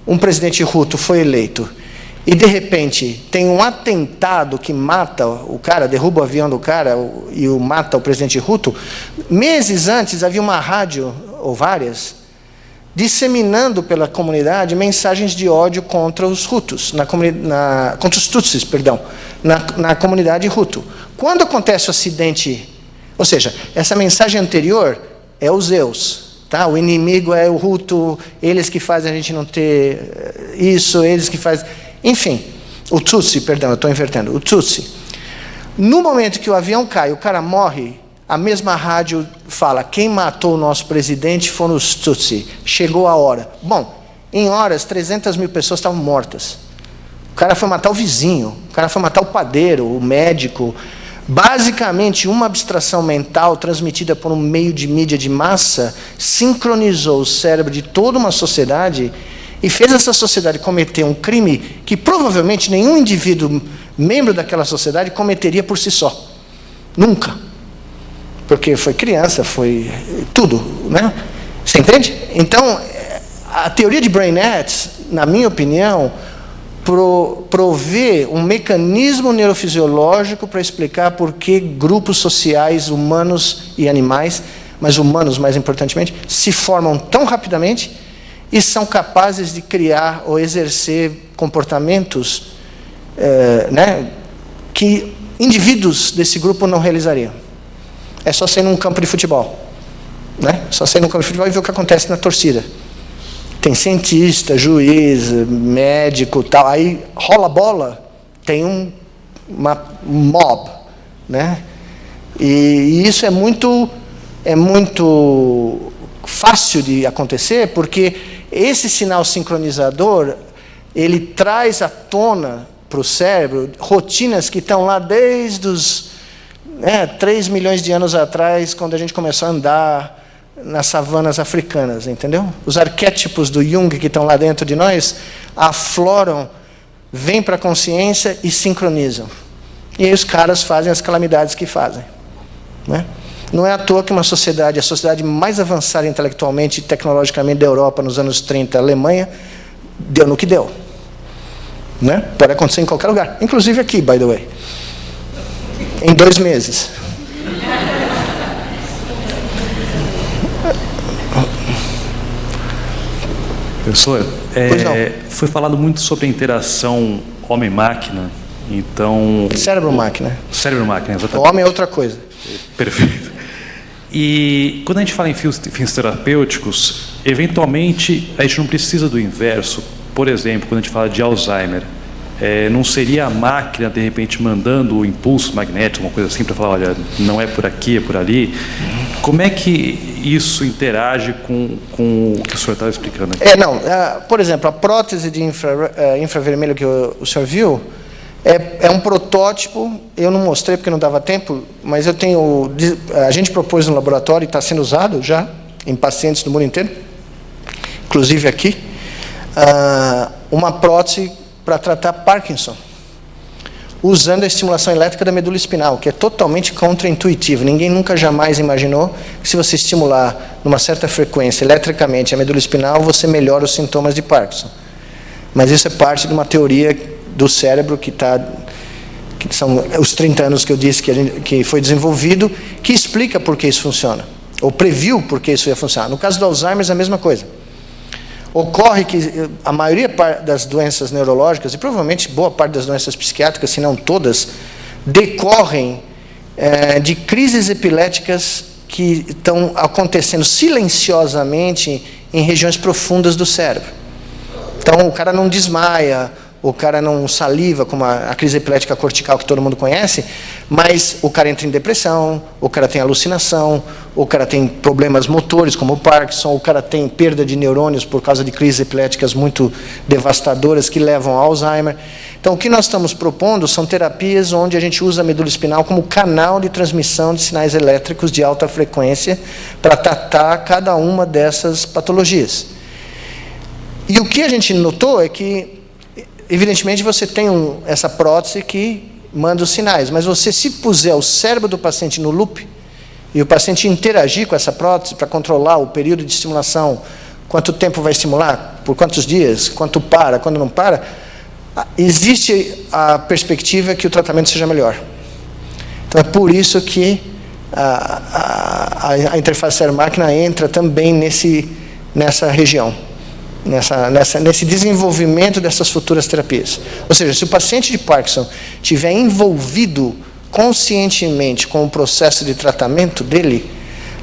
Speaker 2: um presidente Hutu foi eleito e, de repente, tem um atentado que mata o cara, derruba o avião do cara e mata o presidente Hutu, meses antes havia uma rádio, ou várias, disseminando pela comunidade mensagens de ódio contra os Hutus, contra os Tutsis, perdão, na comunidade Hutu. Quando acontece o acidente, ou seja, essa mensagem anterior é o Zeus, tá? O inimigo é o Hutu, eles que fazem a gente não ter isso, eles que fazem... Enfim, o Tutsi, perdão, eu estou invertendo, o Tutsi. No momento que o avião cai, o cara morre, a mesma rádio fala, quem matou o nosso presidente foram os Tutsi, chegou a hora. Bom, em horas, 300 mil pessoas estavam mortas. O cara foi matar o vizinho, o cara foi matar o padeiro, o médico. Basicamente, uma abstração mental transmitida por um meio de mídia de massa sincronizou o cérebro de toda uma sociedade e fez essa sociedade cometer um crime que provavelmente nenhum indivíduo membro daquela sociedade cometeria por si só. Nunca. Porque foi criança, foi tudo, né? Você entende? Então, a teoria de Brainnet, na minha opinião, provê um mecanismo neurofisiológico para explicar por que grupos sociais, humanos e animais, mas humanos mais importantemente, se formam tão rapidamente e são capazes de criar ou exercer comportamentos né, que indivíduos desse grupo não realizariam. É só sair num campo de futebol, né? Só sair num campo de futebol e ver o que acontece na torcida. Tem cientista, juiz, médico, tal. Aí rola a bola, tem um mob, né? E isso é muito fácil de acontecer, porque esse sinal sincronizador, ele traz à tona para o cérebro rotinas que estão lá desde os 3 milhões de anos atrás, quando a gente começou a andar nas savanas africanas, entendeu? Os arquétipos do Jung que estão lá dentro de nós afloram, vêm para a consciência e sincronizam. E aí os caras fazem as calamidades que fazem, né? Não é à toa que a sociedade mais avançada intelectualmente e tecnologicamente da Europa nos anos 30, a Alemanha, deu no que deu, né? Pode acontecer em qualquer lugar, inclusive aqui, by the way. Em 2 meses.
Speaker 7: Professor, foi falado muito sobre a interação homem-máquina, então...
Speaker 2: Cérebro-máquina.
Speaker 7: Cérebro-máquina, exatamente.
Speaker 2: O homem é outra coisa.
Speaker 7: Perfeito. E quando a gente fala em fins terapêuticos, eventualmente a gente não precisa do inverso. Por exemplo, quando a gente fala de Alzheimer, não seria a máquina, de repente, mandando o impulso magnético, uma coisa assim, para falar, olha, não é por aqui, é por ali. Como é que isso interage com o que o senhor estava explicando aqui?
Speaker 2: Por exemplo, a prótese de infravermelho que o senhor viu é um protótipo. Eu não mostrei porque não dava tempo, mas a gente propôs no laboratório e está sendo usado já em pacientes do mundo inteiro, inclusive aqui, uma prótese para tratar Parkinson, usando a estimulação elétrica da medula espinal, que é totalmente contraintuitivo. Ninguém nunca jamais imaginou que se você estimular numa certa frequência eletricamente a medula espinal, você melhora os sintomas de Parkinson. Mas isso é parte de uma teoria do cérebro que são os 30 anos que eu disse que foi desenvolvido, que explica por que isso funciona, ou previu por que isso ia funcionar. No caso do Alzheimer, é a mesma coisa. Ocorre que a maioria das doenças neurológicas, e provavelmente boa parte das doenças psiquiátricas, se não todas, decorrem de crises epiléticas que estão acontecendo silenciosamente em regiões profundas do cérebro. Então, o cara não desmaia, o cara não saliva, como a crise epilética cortical que todo mundo conhece, mas o cara entra em depressão, o cara tem alucinação, o cara tem problemas motores, como o Parkinson, o cara tem perda de neurônios por causa de crises epiléticas muito devastadoras que levam ao Alzheimer. Então, o que nós estamos propondo são terapias onde a gente usa a medula espinal como canal de transmissão de sinais elétricos de alta frequência para tratar cada uma dessas patologias. E o que a gente notou é que, evidentemente, você tem essa prótese que manda os sinais, mas você, se puser o cérebro do paciente no loop e o paciente interagir com essa prótese para controlar o período de estimulação, quanto tempo vai estimular, por quantos dias, quanto para, quando não para, existe a perspectiva que o tratamento seja melhor. Então, é por isso que a interface cérebro-máquina entra também nessa região. Nesse desenvolvimento dessas futuras terapias. Ou seja, se o paciente de Parkinson estiver envolvido conscientemente com o processo de tratamento dele,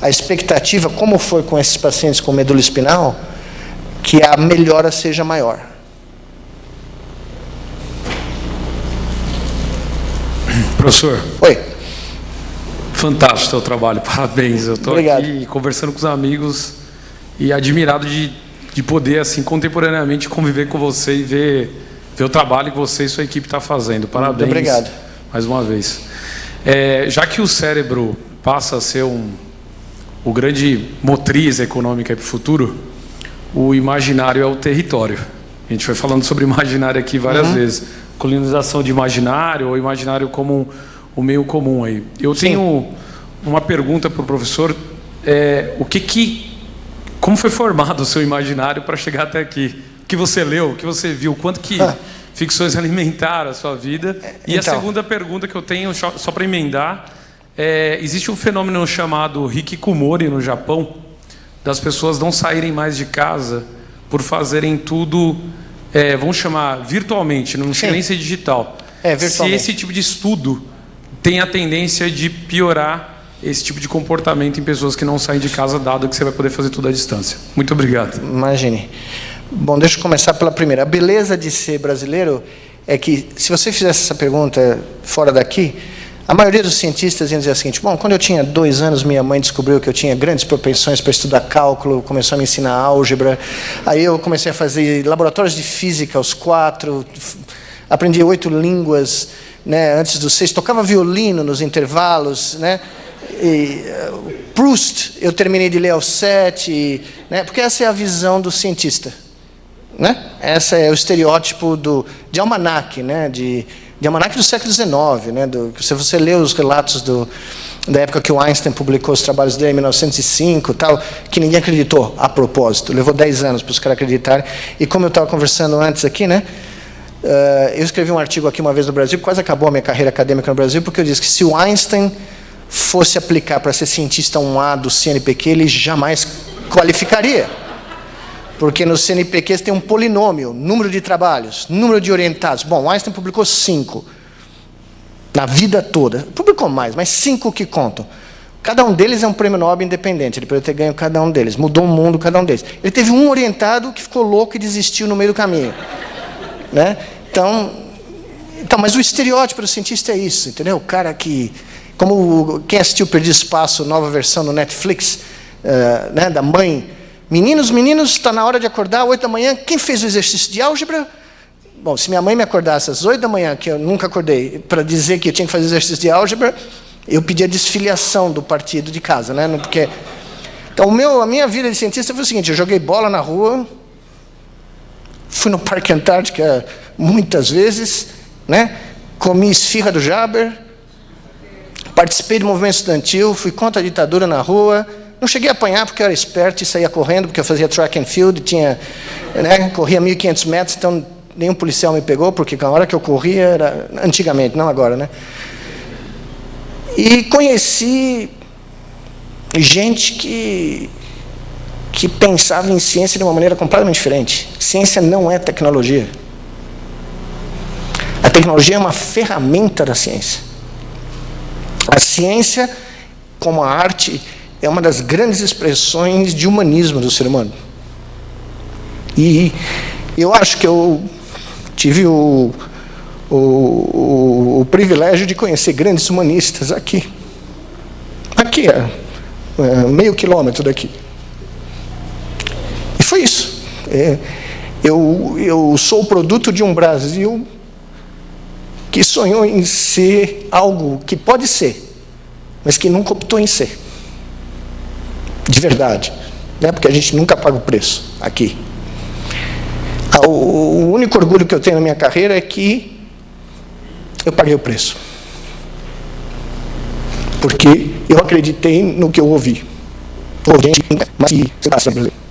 Speaker 2: a expectativa, como foi com esses pacientes com medula espinal, que a melhora seja maior.
Speaker 6: Professor.
Speaker 2: Oi.
Speaker 6: Fantástico o seu trabalho, parabéns. Eu estou aqui conversando com os amigos e admirado de poder, assim, contemporaneamente conviver com você e ver o trabalho que você e sua equipe está fazendo. Parabéns.
Speaker 2: Muito obrigado.
Speaker 6: Mais uma vez. Já que o cérebro passa a ser o grande motriz econômica para o futuro, o imaginário é o território. A gente foi falando sobre imaginário aqui várias vezes. Colonização de imaginário, ou imaginário como o meio comum aí. Eu tenho uma pergunta para o professor. Como foi formado o seu imaginário para chegar até aqui? O que você leu, o que você viu, quanto que ficções alimentaram a sua vida? E então, a segunda pergunta que eu tenho, só para emendar, existe um fenômeno chamado hikikomori no Japão, das pessoas não saírem mais de casa por fazerem tudo, vamos chamar virtualmente, não chega nem ser digital. Se esse tipo de estudo tem a tendência de piorar esse tipo de comportamento em pessoas que não saem de casa, dado que você vai poder fazer tudo à distância. Muito obrigado.
Speaker 2: Imagine. Bom, deixa eu começar pela primeira. A beleza de ser brasileiro é que, se você fizesse essa pergunta fora daqui, a maioria dos cientistas iam dizer o seguinte: bom, quando eu tinha 2 anos, minha mãe descobriu que eu tinha grandes propensões para estudar cálculo, começou a me ensinar álgebra, aí eu comecei a fazer laboratórios de física aos 4, aprendi 8 línguas, né, antes dos 6, tocava violino nos intervalos, né? Proust, eu terminei de ler aos 7, né? Porque essa é a visão do cientista, né? Essa é o estereótipo de almanaque, né? De almanaque do século XIX, né? Se você lê os relatos da época que o Einstein publicou os trabalhos dele, em 1905, tal, que ninguém acreditou, a propósito, levou 10 anos para os caras acreditarem. E como eu estava conversando antes aqui, né? Eu escrevi um artigo aqui uma vez no Brasil, quase acabou a minha carreira acadêmica no Brasil, porque eu disse que se o Einstein fosse aplicar para ser cientista 1A do CNPq, ele jamais qualificaria. Porque no CNPq tem um polinômio, número de trabalhos, número de orientados. Bom, Einstein publicou 5 na vida toda. Publicou mais, mas 5 que contam. Cada um deles é um prêmio Nobel independente, ele poderia ter ganho cada um deles, mudou o mundo cada um deles. Ele teve um orientado que ficou louco e desistiu no meio do caminho. Né? Então, mas o estereótipo do cientista é isso, entendeu? O cara que, como quem assistiu Perdido Espaço, nova versão no Netflix, né, da mãe, meninos, está na hora de acordar, 8 da manhã, quem fez o exercício de álgebra? Bom, se minha mãe me acordasse às 8 da manhã, que eu nunca acordei, para dizer que eu tinha que fazer exercício de álgebra, eu pedia desfiliação do partido de casa, né? Porque, então, a minha vida de cientista foi o seguinte: eu joguei bola na rua, fui no Parque Antártica muitas vezes, né? Comi esfirra do Jaber, participei do movimento estudantil, fui contra a ditadura na rua. Não cheguei a apanhar porque eu era esperto e saía correndo, porque eu fazia track and field, né? Corria 1.500 metros, então nenhum policial me pegou, porque a hora que eu corria era antigamente, não agora, né? E conheci gente que pensava em ciência de uma maneira completamente diferente. Ciência não é tecnologia. A tecnologia é uma ferramenta da ciência. A ciência, como a arte, é uma das grandes expressões de humanismo do ser humano. E eu acho que eu tive o privilégio de conhecer grandes humanistas aqui. Aqui, meio quilômetro daqui. E foi isso. Eu sou o produto de um Brasil que sonhou em ser algo que pode ser, mas que nunca optou em ser. De verdade. Né? Porque a gente nunca paga o preço aqui. O único orgulho que eu tenho na minha carreira é que eu paguei o preço. Porque eu acreditei no que eu ouvi. Mas que você está sendo brasileiro.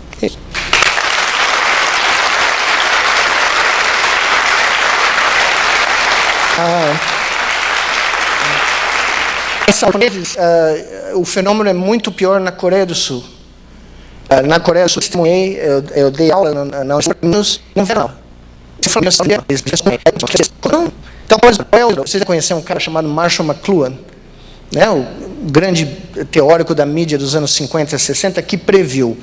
Speaker 2: O fenômeno é muito pior na Coreia do Sul. Na Coreia do Sul, eu dei aula na no verão. Então, você já conheceu um cara chamado Marshall McLuhan, né, o grande teórico da mídia dos anos 50 e 60, que previu,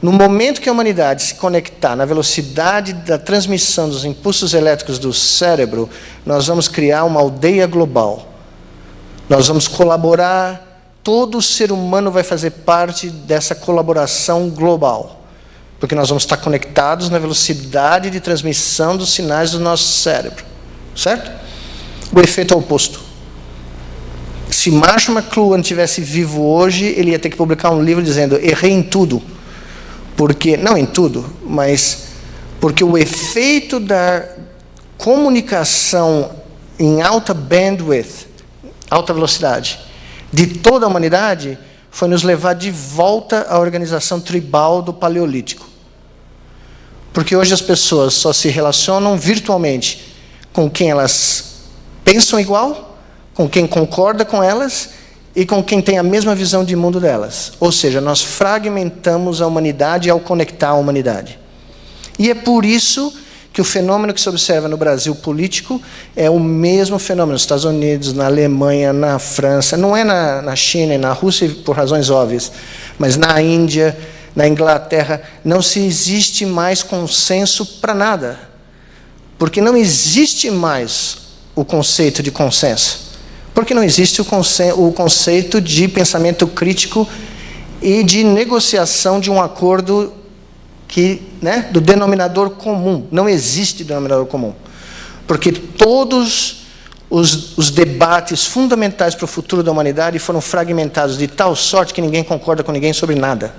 Speaker 2: no momento que a humanidade se conectar na velocidade da transmissão dos impulsos elétricos do cérebro, nós vamos criar uma aldeia global. Nós vamos colaborar, todo ser humano vai fazer parte dessa colaboração global, porque nós vamos estar conectados na velocidade de transmissão dos sinais do nosso cérebro, certo? O efeito é o oposto. Se Marshall McLuhan tivesse vivo hoje, ele ia ter que publicar um livro dizendo: errei em tudo, porque não em tudo, mas porque o efeito da comunicação em alta bandwidth, alta velocidade, de toda a humanidade, foi nos levar de volta à organização tribal do Paleolítico. Porque hoje as pessoas só se relacionam virtualmente com quem elas pensam igual, com quem concorda com elas e com quem tem a mesma visão de mundo delas. Ou seja, nós fragmentamos a humanidade ao conectar a humanidade. E é por isso que o fenômeno que se observa no Brasil político é o mesmo fenômeno nos Estados Unidos, na Alemanha, na França, não é na China e na Rússia por razões óbvias, mas na Índia, na Inglaterra, não se existe mais consenso para nada. Porque não existe mais o conceito de consenso. Porque não existe o conceito de pensamento crítico e de negociação de um acordo né, do denominador comum. Não existe denominador comum. Porque todos os debates fundamentais para o futuro da humanidade foram fragmentados de tal sorte que ninguém concorda com ninguém sobre nada.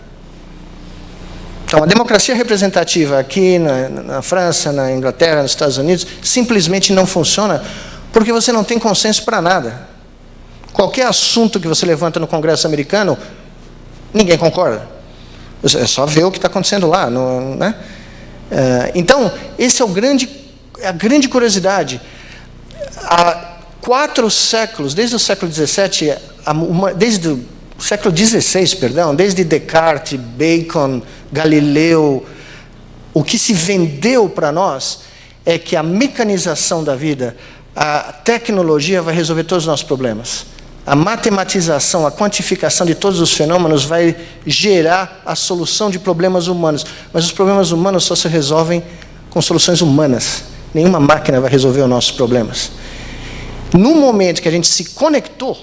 Speaker 2: Então, a democracia representativa aqui na França, na Inglaterra, nos Estados Unidos, simplesmente não funciona porque você não tem consenso para nada. Qualquer assunto que você levanta no Congresso americano, ninguém concorda. É só ver o que está acontecendo lá. Né? Então, esse é a grande curiosidade. Há 4 séculos, desde o século XVII, desde o século XVI, perdão, desde Descartes, Bacon, Galileu, o que se vendeu para nós é que a mecanização da vida, a tecnologia vai resolver todos os nossos problemas. A matematização, a quantificação de todos os fenômenos vai gerar a solução de problemas humanos. Mas os problemas humanos só se resolvem com soluções humanas. Nenhuma máquina vai resolver os nossos problemas. No momento que a gente se conectou,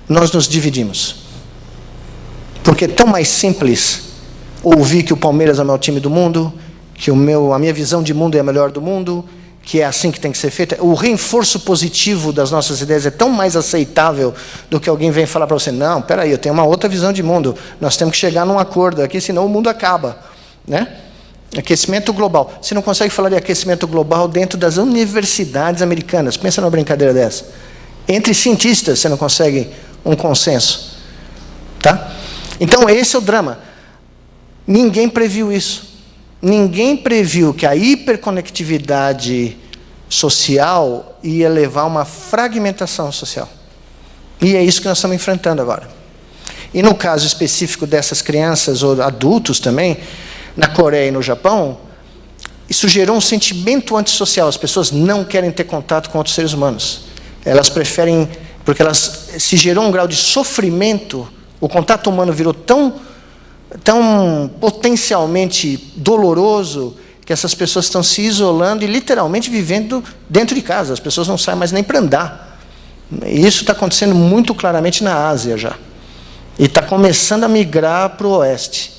Speaker 2: nós nos dividimos. Porque é tão mais simples ouvir que o Palmeiras é o maior time do mundo, que a minha visão de mundo é a melhor do mundo, que é assim que tem que ser feito. O reforço positivo das nossas ideias é tão mais aceitável do que alguém vem falar para você, não, peraí, eu tenho uma outra visão de mundo, nós temos que chegar num acordo aqui, senão o mundo acaba. Né? Aquecimento global. Você não consegue falar de aquecimento global dentro das universidades americanas. Pensa numa brincadeira dessa. Entre cientistas você não consegue um consenso. Tá? Então esse é o drama. Ninguém previu isso. Ninguém previu que a hiperconectividade social ia levar a uma fragmentação social. E é isso que nós estamos enfrentando agora. E no caso específico dessas crianças, ou adultos também, na Coreia e no Japão, isso gerou um sentimento antissocial. As pessoas não querem ter contato com outros seres humanos. Elas preferem, porque se gerou um grau de sofrimento, o contato humano virou tão potencialmente doloroso que essas pessoas estão se isolando e literalmente vivendo dentro de casa. As pessoas não saem mais nem para andar. E isso está acontecendo muito claramente na Ásia já. E está começando a migrar para o oeste.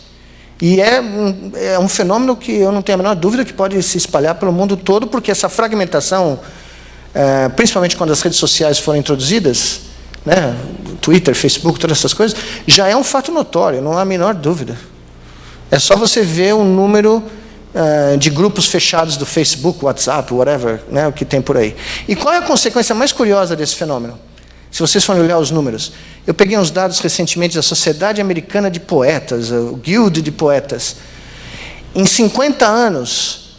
Speaker 2: E é um fenômeno que eu não tenho a menor dúvida que pode se espalhar pelo mundo todo, porque essa fragmentação, principalmente quando as redes sociais foram introduzidas, né, Twitter, Facebook, todas essas coisas, já é um fato notório, não há a menor dúvida. É só você ver o número de grupos fechados do Facebook, WhatsApp, whatever, né, o que tem por aí. E qual é a consequência mais curiosa desse fenômeno? Se vocês forem olhar os números, eu peguei uns dados recentemente da Sociedade Americana de Poetas, o Guild de Poetas. Em 50 anos,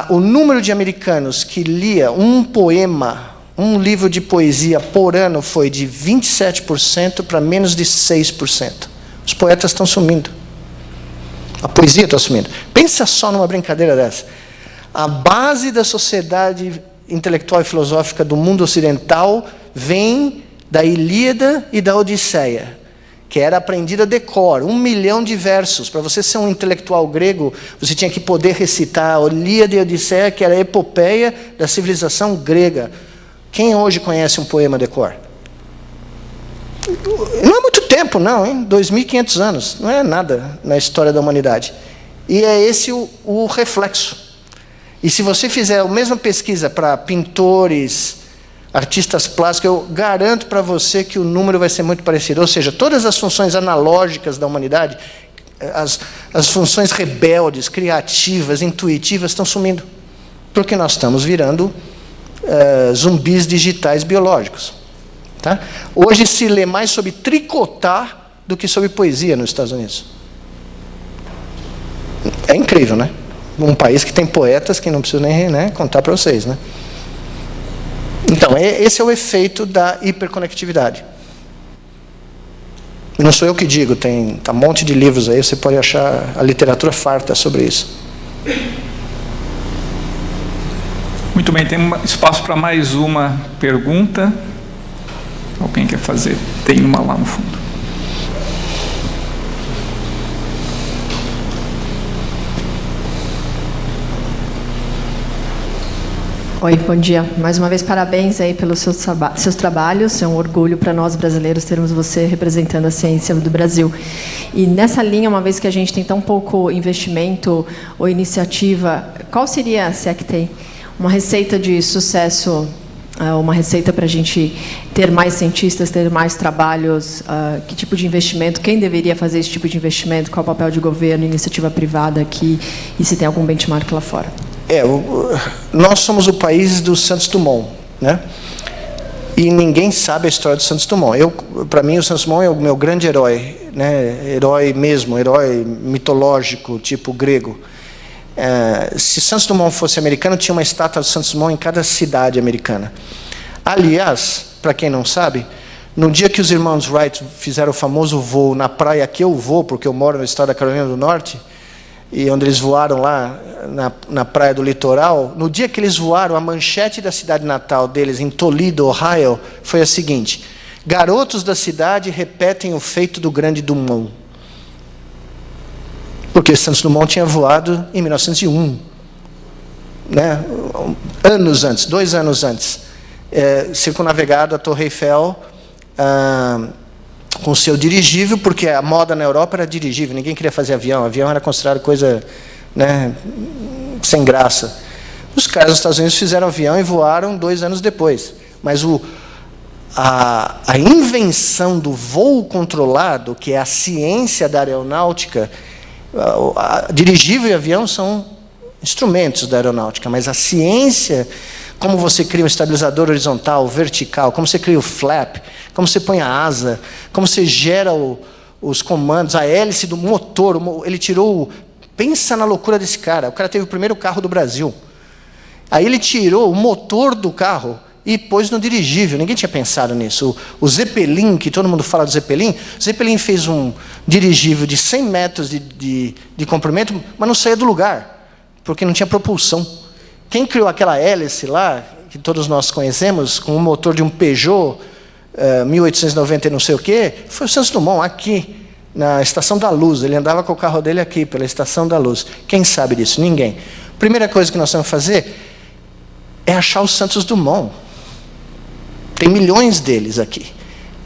Speaker 2: o número de americanos que lia um poema, um livro de poesia por ano foi de 27% para menos de 6%. Os poetas estão sumindo. A poesia está sumindo. Pensa só numa brincadeira dessa. A base da sociedade intelectual e filosófica do mundo ocidental vem da Ilíada e da Odisseia, que era aprendida de cor, 1 milhão de versos. Para você ser um intelectual grego, você tinha que poder recitar a Ilíada e a Odisseia, que era a epopeia da civilização grega. Quem hoje conhece um poema de cor? Não é muito tempo, não, hein? 2.500 anos. Não é nada na história da humanidade. E é esse o reflexo. E se você fizer a mesma pesquisa para pintores, artistas plásticos, eu garanto para você que o número vai ser muito parecido. Ou seja, todas as funções analógicas da humanidade, as funções rebeldes, criativas, intuitivas, estão sumindo. Porque nós estamos virando zumbis digitais biológicos. Tá? Hoje se lê mais sobre tricotar do que sobre poesia nos Estados Unidos. É incrível, né? Um país que tem poetas que não preciso nem contar para vocês, né? Então, esse é o efeito da hiperconectividade. Não sou eu que digo, tá um monte de livros aí, você pode achar a literatura farta sobre isso.
Speaker 1: Muito bem, tem espaço para mais uma pergunta. Alguém quer fazer? Tem uma lá no fundo.
Speaker 8: Oi, bom dia. Mais uma vez, parabéns aí pelos seus trabalhos. É um orgulho para nós brasileiros termos você representando a ciência do Brasil. E nessa linha, uma vez que a gente tem tão pouco investimento ou iniciativa, qual seria, se é que tem, uma receita de sucesso, uma receita para a gente ter mais cientistas, ter mais trabalhos? Que tipo de investimento? Quem deveria fazer esse tipo de investimento? Qual o papel de governo, iniciativa privada aqui? E se tem algum benchmark lá fora?
Speaker 2: Nós somos o país do Santos Dumont, né? E ninguém sabe a história do Santos Dumont. Para mim, o Santos Dumont é o meu grande herói, né? Herói mesmo, herói mitológico, tipo grego. Se Santos Dumont fosse americano, tinha uma estátua do Santos Dumont em cada cidade americana. Aliás, para quem não sabe, no dia que os irmãos Wright fizeram o famoso voo na praia que eu vou, porque eu moro no estado da Carolina do Norte, e onde eles voaram lá na praia do litoral, no dia que eles voaram, a manchete da cidade natal deles, em Toledo, Ohio, foi a seguinte: Garotos da cidade repetem o feito do grande Dumont. Porque Santos Dumont tinha voado em 1901. Né? Anos antes, 2 anos antes. Circunnavegado a Torre Eiffel com seu dirigível, porque a moda na Europa era dirigível, ninguém queria fazer avião. Avião era considerado coisa, né, sem graça. Os caras dos Estados Unidos fizeram avião e voaram 2 anos depois. Mas a invenção do voo controlado, que é a ciência da aeronáutica, dirigível e avião são instrumentos da aeronáutica, mas a ciência, como você cria um estabilizador horizontal, vertical, como você cria o flap, como você põe a asa, como você gera os comandos, a hélice do motor, ele tirou... Pensa na loucura desse cara. O cara teve o primeiro carro do Brasil. Aí ele tirou o motor do carro e pôs no dirigível. Ninguém tinha pensado nisso. O Zeppelin, que todo mundo fala do Zeppelin, o Zeppelin fez um dirigível de 100 metros de comprimento, mas não saía do lugar, porque não tinha propulsão. Quem criou aquela hélice lá, que todos nós conhecemos, com o motor de um Peugeot 1890 e não sei o quê, foi o Santos Dumont, aqui, na Estação da Luz. Ele andava com o carro dele aqui, pela Estação da Luz. Quem sabe disso? Ninguém. Primeira coisa que nós temos que fazer é achar o Santos Dumont. Tem milhões deles aqui.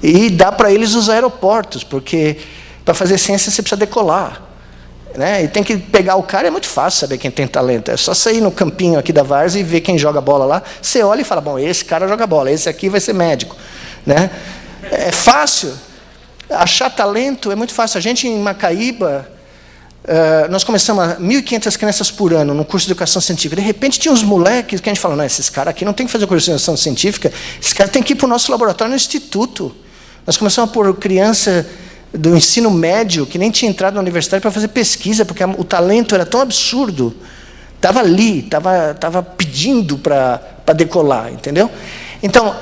Speaker 2: E dá para eles os aeroportos, porque para fazer ciência você precisa decolar. Né? E tem que pegar o cara, é muito fácil saber quem tem talento. É só sair no campinho aqui da Várzea e ver quem joga bola lá. Você olha e fala, bom, esse cara joga bola, esse aqui vai ser médico. Né? É fácil. Achar talento é muito fácil. A gente em Macaíba, nós começamos a 1.500 crianças por ano no curso de educação científica. De repente tinha uns moleques que a gente falou, não, esses caras aqui não tem que fazer curso de educação científica, esses caras têm que ir para o nosso laboratório no instituto. Nós começamos a pôr criança do ensino médio, que nem tinha entrado na universidade para fazer pesquisa, porque o talento era tão absurdo. Estava ali, estava pedindo para decolar, entendeu? Então,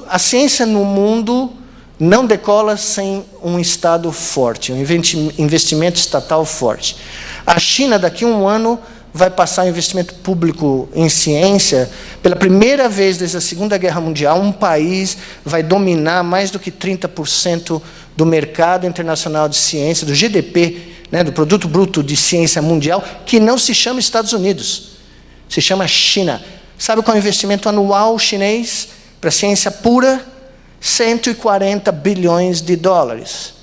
Speaker 2: a ciência no mundo não decola sem um Estado forte, um investimento estatal forte. A China, daqui a 1 ano, vai passar investimento público em ciência. Pela primeira vez desde a Segunda Guerra Mundial, um país vai dominar mais do que 30% do mercado internacional de ciência, do GDP, né, do Produto Bruto de Ciência Mundial, que não se chama Estados Unidos, se chama China. Sabe qual é o investimento anual chinês para ciência pura? 140 bilhões de dólares.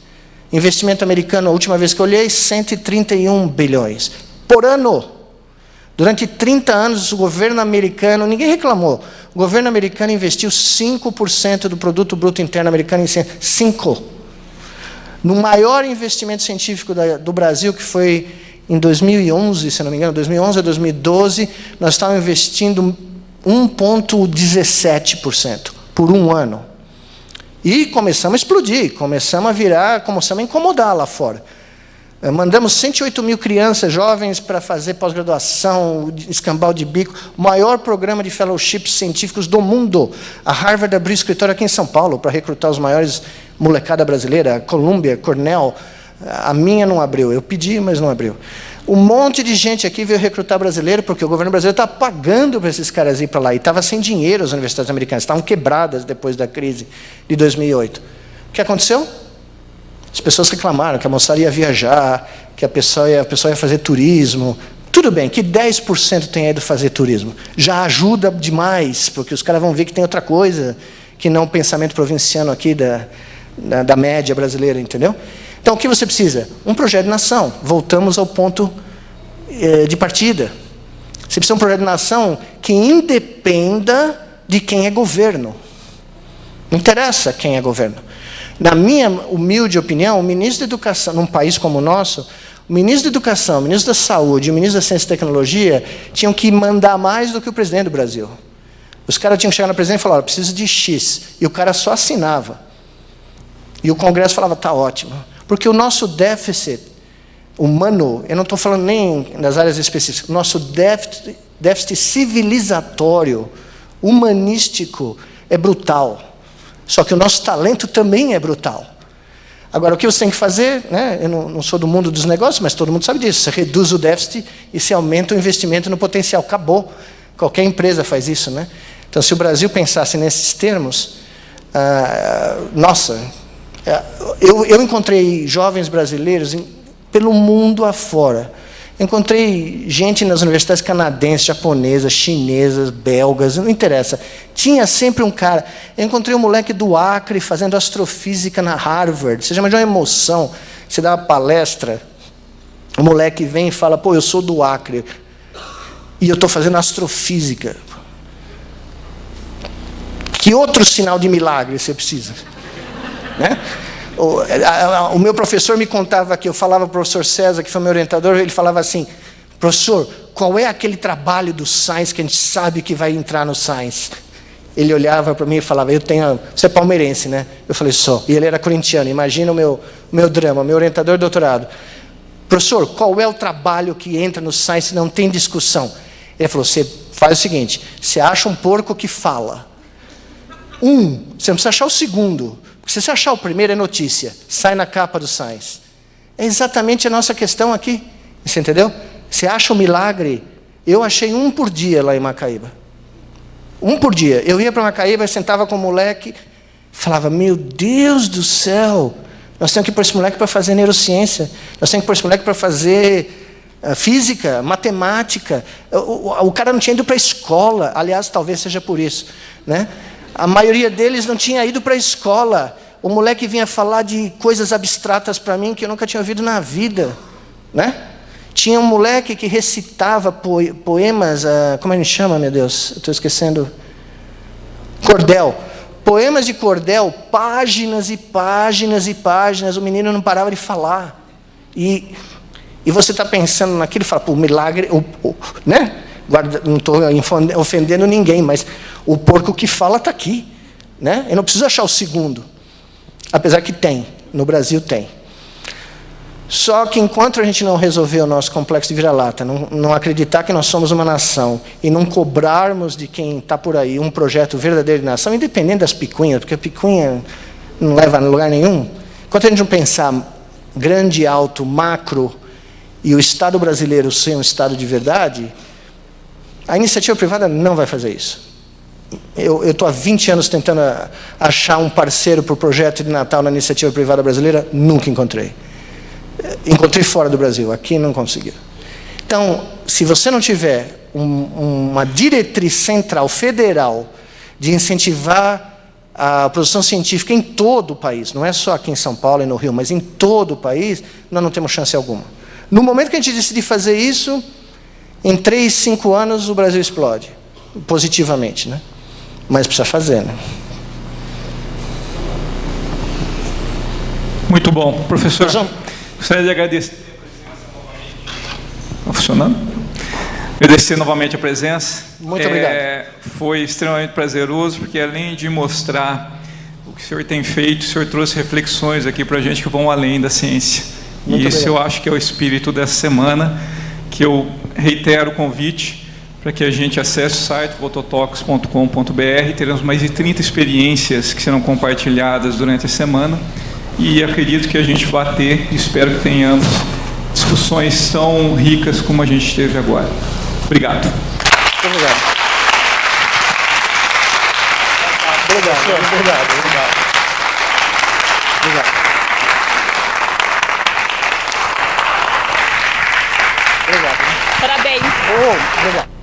Speaker 2: Investimento americano, a última vez que eu olhei, 131 bilhões. Por ano. Durante 30 anos, o governo americano, ninguém reclamou, o governo americano investiu 5% do produto bruto interno americano em ciência. 5%. No maior investimento científico do Brasil, que foi em 2011, se não me engano, 2011 a 2012, nós estávamos investindo 1,17% por 1 ano. E começamos a explodir, começamos a incomodar lá fora. Mandamos 108 mil crianças jovens para fazer pós-graduação, escambau de bico, o maior programa de fellowships científicos do mundo. A Harvard abriu escritório aqui em São Paulo para recrutar os maiores molecada brasileira, a Columbia, Cornell. A minha não abriu, eu pedi, mas não abriu. Um monte de gente aqui veio recrutar brasileiro, porque o governo brasileiro estava pagando para esses caras ir para lá, e estava sem dinheiro as universidades americanas, estavam quebradas depois da crise de 2008. O que aconteceu? As pessoas reclamaram que a moçada ia viajar, que a pessoa ia fazer turismo. Tudo bem, que 10% tenha ido fazer turismo. Já ajuda demais, porque os caras vão ver que tem outra coisa, que não o pensamento provinciano aqui da média brasileira, entendeu? Então, o que você precisa? Um projeto de nação. Voltamos ao ponto de partida. Você precisa de um projeto de nação que independa de quem é governo. Não interessa quem é governo. Na minha humilde opinião, o ministro da Educação, num país como o nosso, o ministro da Educação, o ministro da Saúde e o ministro da Ciência e Tecnologia tinham que mandar mais do que o presidente do Brasil. Os caras tinham que chegar no presidente e falar, preciso de X. E o cara só assinava. E o Congresso falava, está ótimo. Porque o nosso déficit humano, eu não estou falando nem das áreas específicas, o nosso déficit civilizatório, humanístico, é brutal. Só que o nosso talento também é brutal. Agora, o que você tem que fazer, né? Eu não sou do mundo dos negócios, mas todo mundo sabe disso. Você reduz o déficit e você aumenta o investimento no potencial. Acabou. Qualquer empresa faz isso, né? Então, se o Brasil pensasse nesses termos, Nossa, eu encontrei jovens brasileiros pelo mundo afora. Encontrei gente nas universidades canadenses, japonesas, chinesas, belgas, não interessa. Tinha sempre um cara. Eu encontrei um moleque do Acre fazendo astrofísica na Harvard. Você já imaginou uma emoção? Você dá uma palestra, o moleque vem e fala, pô, eu sou do Acre e eu estou fazendo astrofísica. Que outro sinal de milagre você precisa? Né? O meu professor me contava que eu falava para o professor César, que foi meu orientador, ele falava assim, professor, qual é aquele trabalho do Science que a gente sabe que vai entrar no Science? Ele olhava para mim e falava, você é palmeirense, né? Eu falei, só. E ele era corintiano, imagina o meu drama, meu orientador de doutorado. Professor, qual é o trabalho que entra no Science e não tem discussão? Ele falou, você faz o seguinte, você acha um porco que fala. Você não precisa achar o segundo. Porque se você achar o primeiro, é notícia. Sai na capa do Science. É exatamente a nossa questão aqui. Você entendeu? Você acha um milagre? Eu achei 1 por dia lá em Macaíba. 1 por dia. Eu ia para Macaíba, sentava com o moleque, falava, meu Deus do céu, nós temos que pôr esse moleque para fazer neurociência. Nós temos que pôr esse moleque para fazer física, matemática. O cara não tinha ido para a escola. Aliás, talvez seja por isso, né? A maioria deles não tinha ido para a escola. O moleque vinha falar de coisas abstratas para mim que eu nunca tinha ouvido na vida, né? Tinha um moleque que recitava poemas, como a gente chama, meu Deus? Estou esquecendo. Cordel. Poemas de cordel, páginas e páginas e páginas. O menino não parava de falar. E você está pensando naquilo e fala, pô, milagre, né? Não estou ofendendo ninguém, mas o porco que fala está aqui, né? Eu não preciso achar o segundo, apesar que tem, no Brasil tem. Só que enquanto a gente não resolver o nosso complexo de vira-lata, não acreditar que nós somos uma nação e não cobrarmos de quem está por aí um projeto verdadeiro de nação, independente das picuinhas, porque a picuinha não leva a lugar nenhum, enquanto a gente não pensar grande, alto, macro, e o Estado brasileiro ser um Estado de verdade, a iniciativa privada não vai fazer isso. Eu estou há 20 anos tentando achar um parceiro para o projeto de Natal na iniciativa privada brasileira, nunca encontrei. Encontrei fora do Brasil, aqui não consegui. Então, se você não tiver uma diretriz central, federal, de incentivar a produção científica em todo o país, não é só aqui em São Paulo e no Rio, mas em todo o país, nós não temos chance alguma. No momento que a gente decidir fazer isso, em 3, 5 anos o Brasil explode, positivamente, né? Mas precisa fazer, né?
Speaker 1: Muito bom. Professor, gostaria de agradecer a presença novamente. Está funcionando? Agradecer novamente a presença.
Speaker 2: Muito obrigado.
Speaker 1: Foi extremamente prazeroso, porque além de mostrar o que o senhor tem feito, o senhor trouxe reflexões aqui para a gente que vão além da ciência.
Speaker 2: Muito
Speaker 1: isso
Speaker 2: obrigado.
Speaker 1: Eu acho que é o espírito dessa semana, que eu reitero o convite para que a gente acesse o site vototox.com.br. Teremos mais de 30 experiências que serão compartilhadas durante a semana e acredito que a gente vai ter, espero que tenhamos, discussões tão ricas como a gente teve agora. Obrigado.
Speaker 2: Muito obrigado. Obrigado.
Speaker 9: Parabéns.
Speaker 2: Obrigado.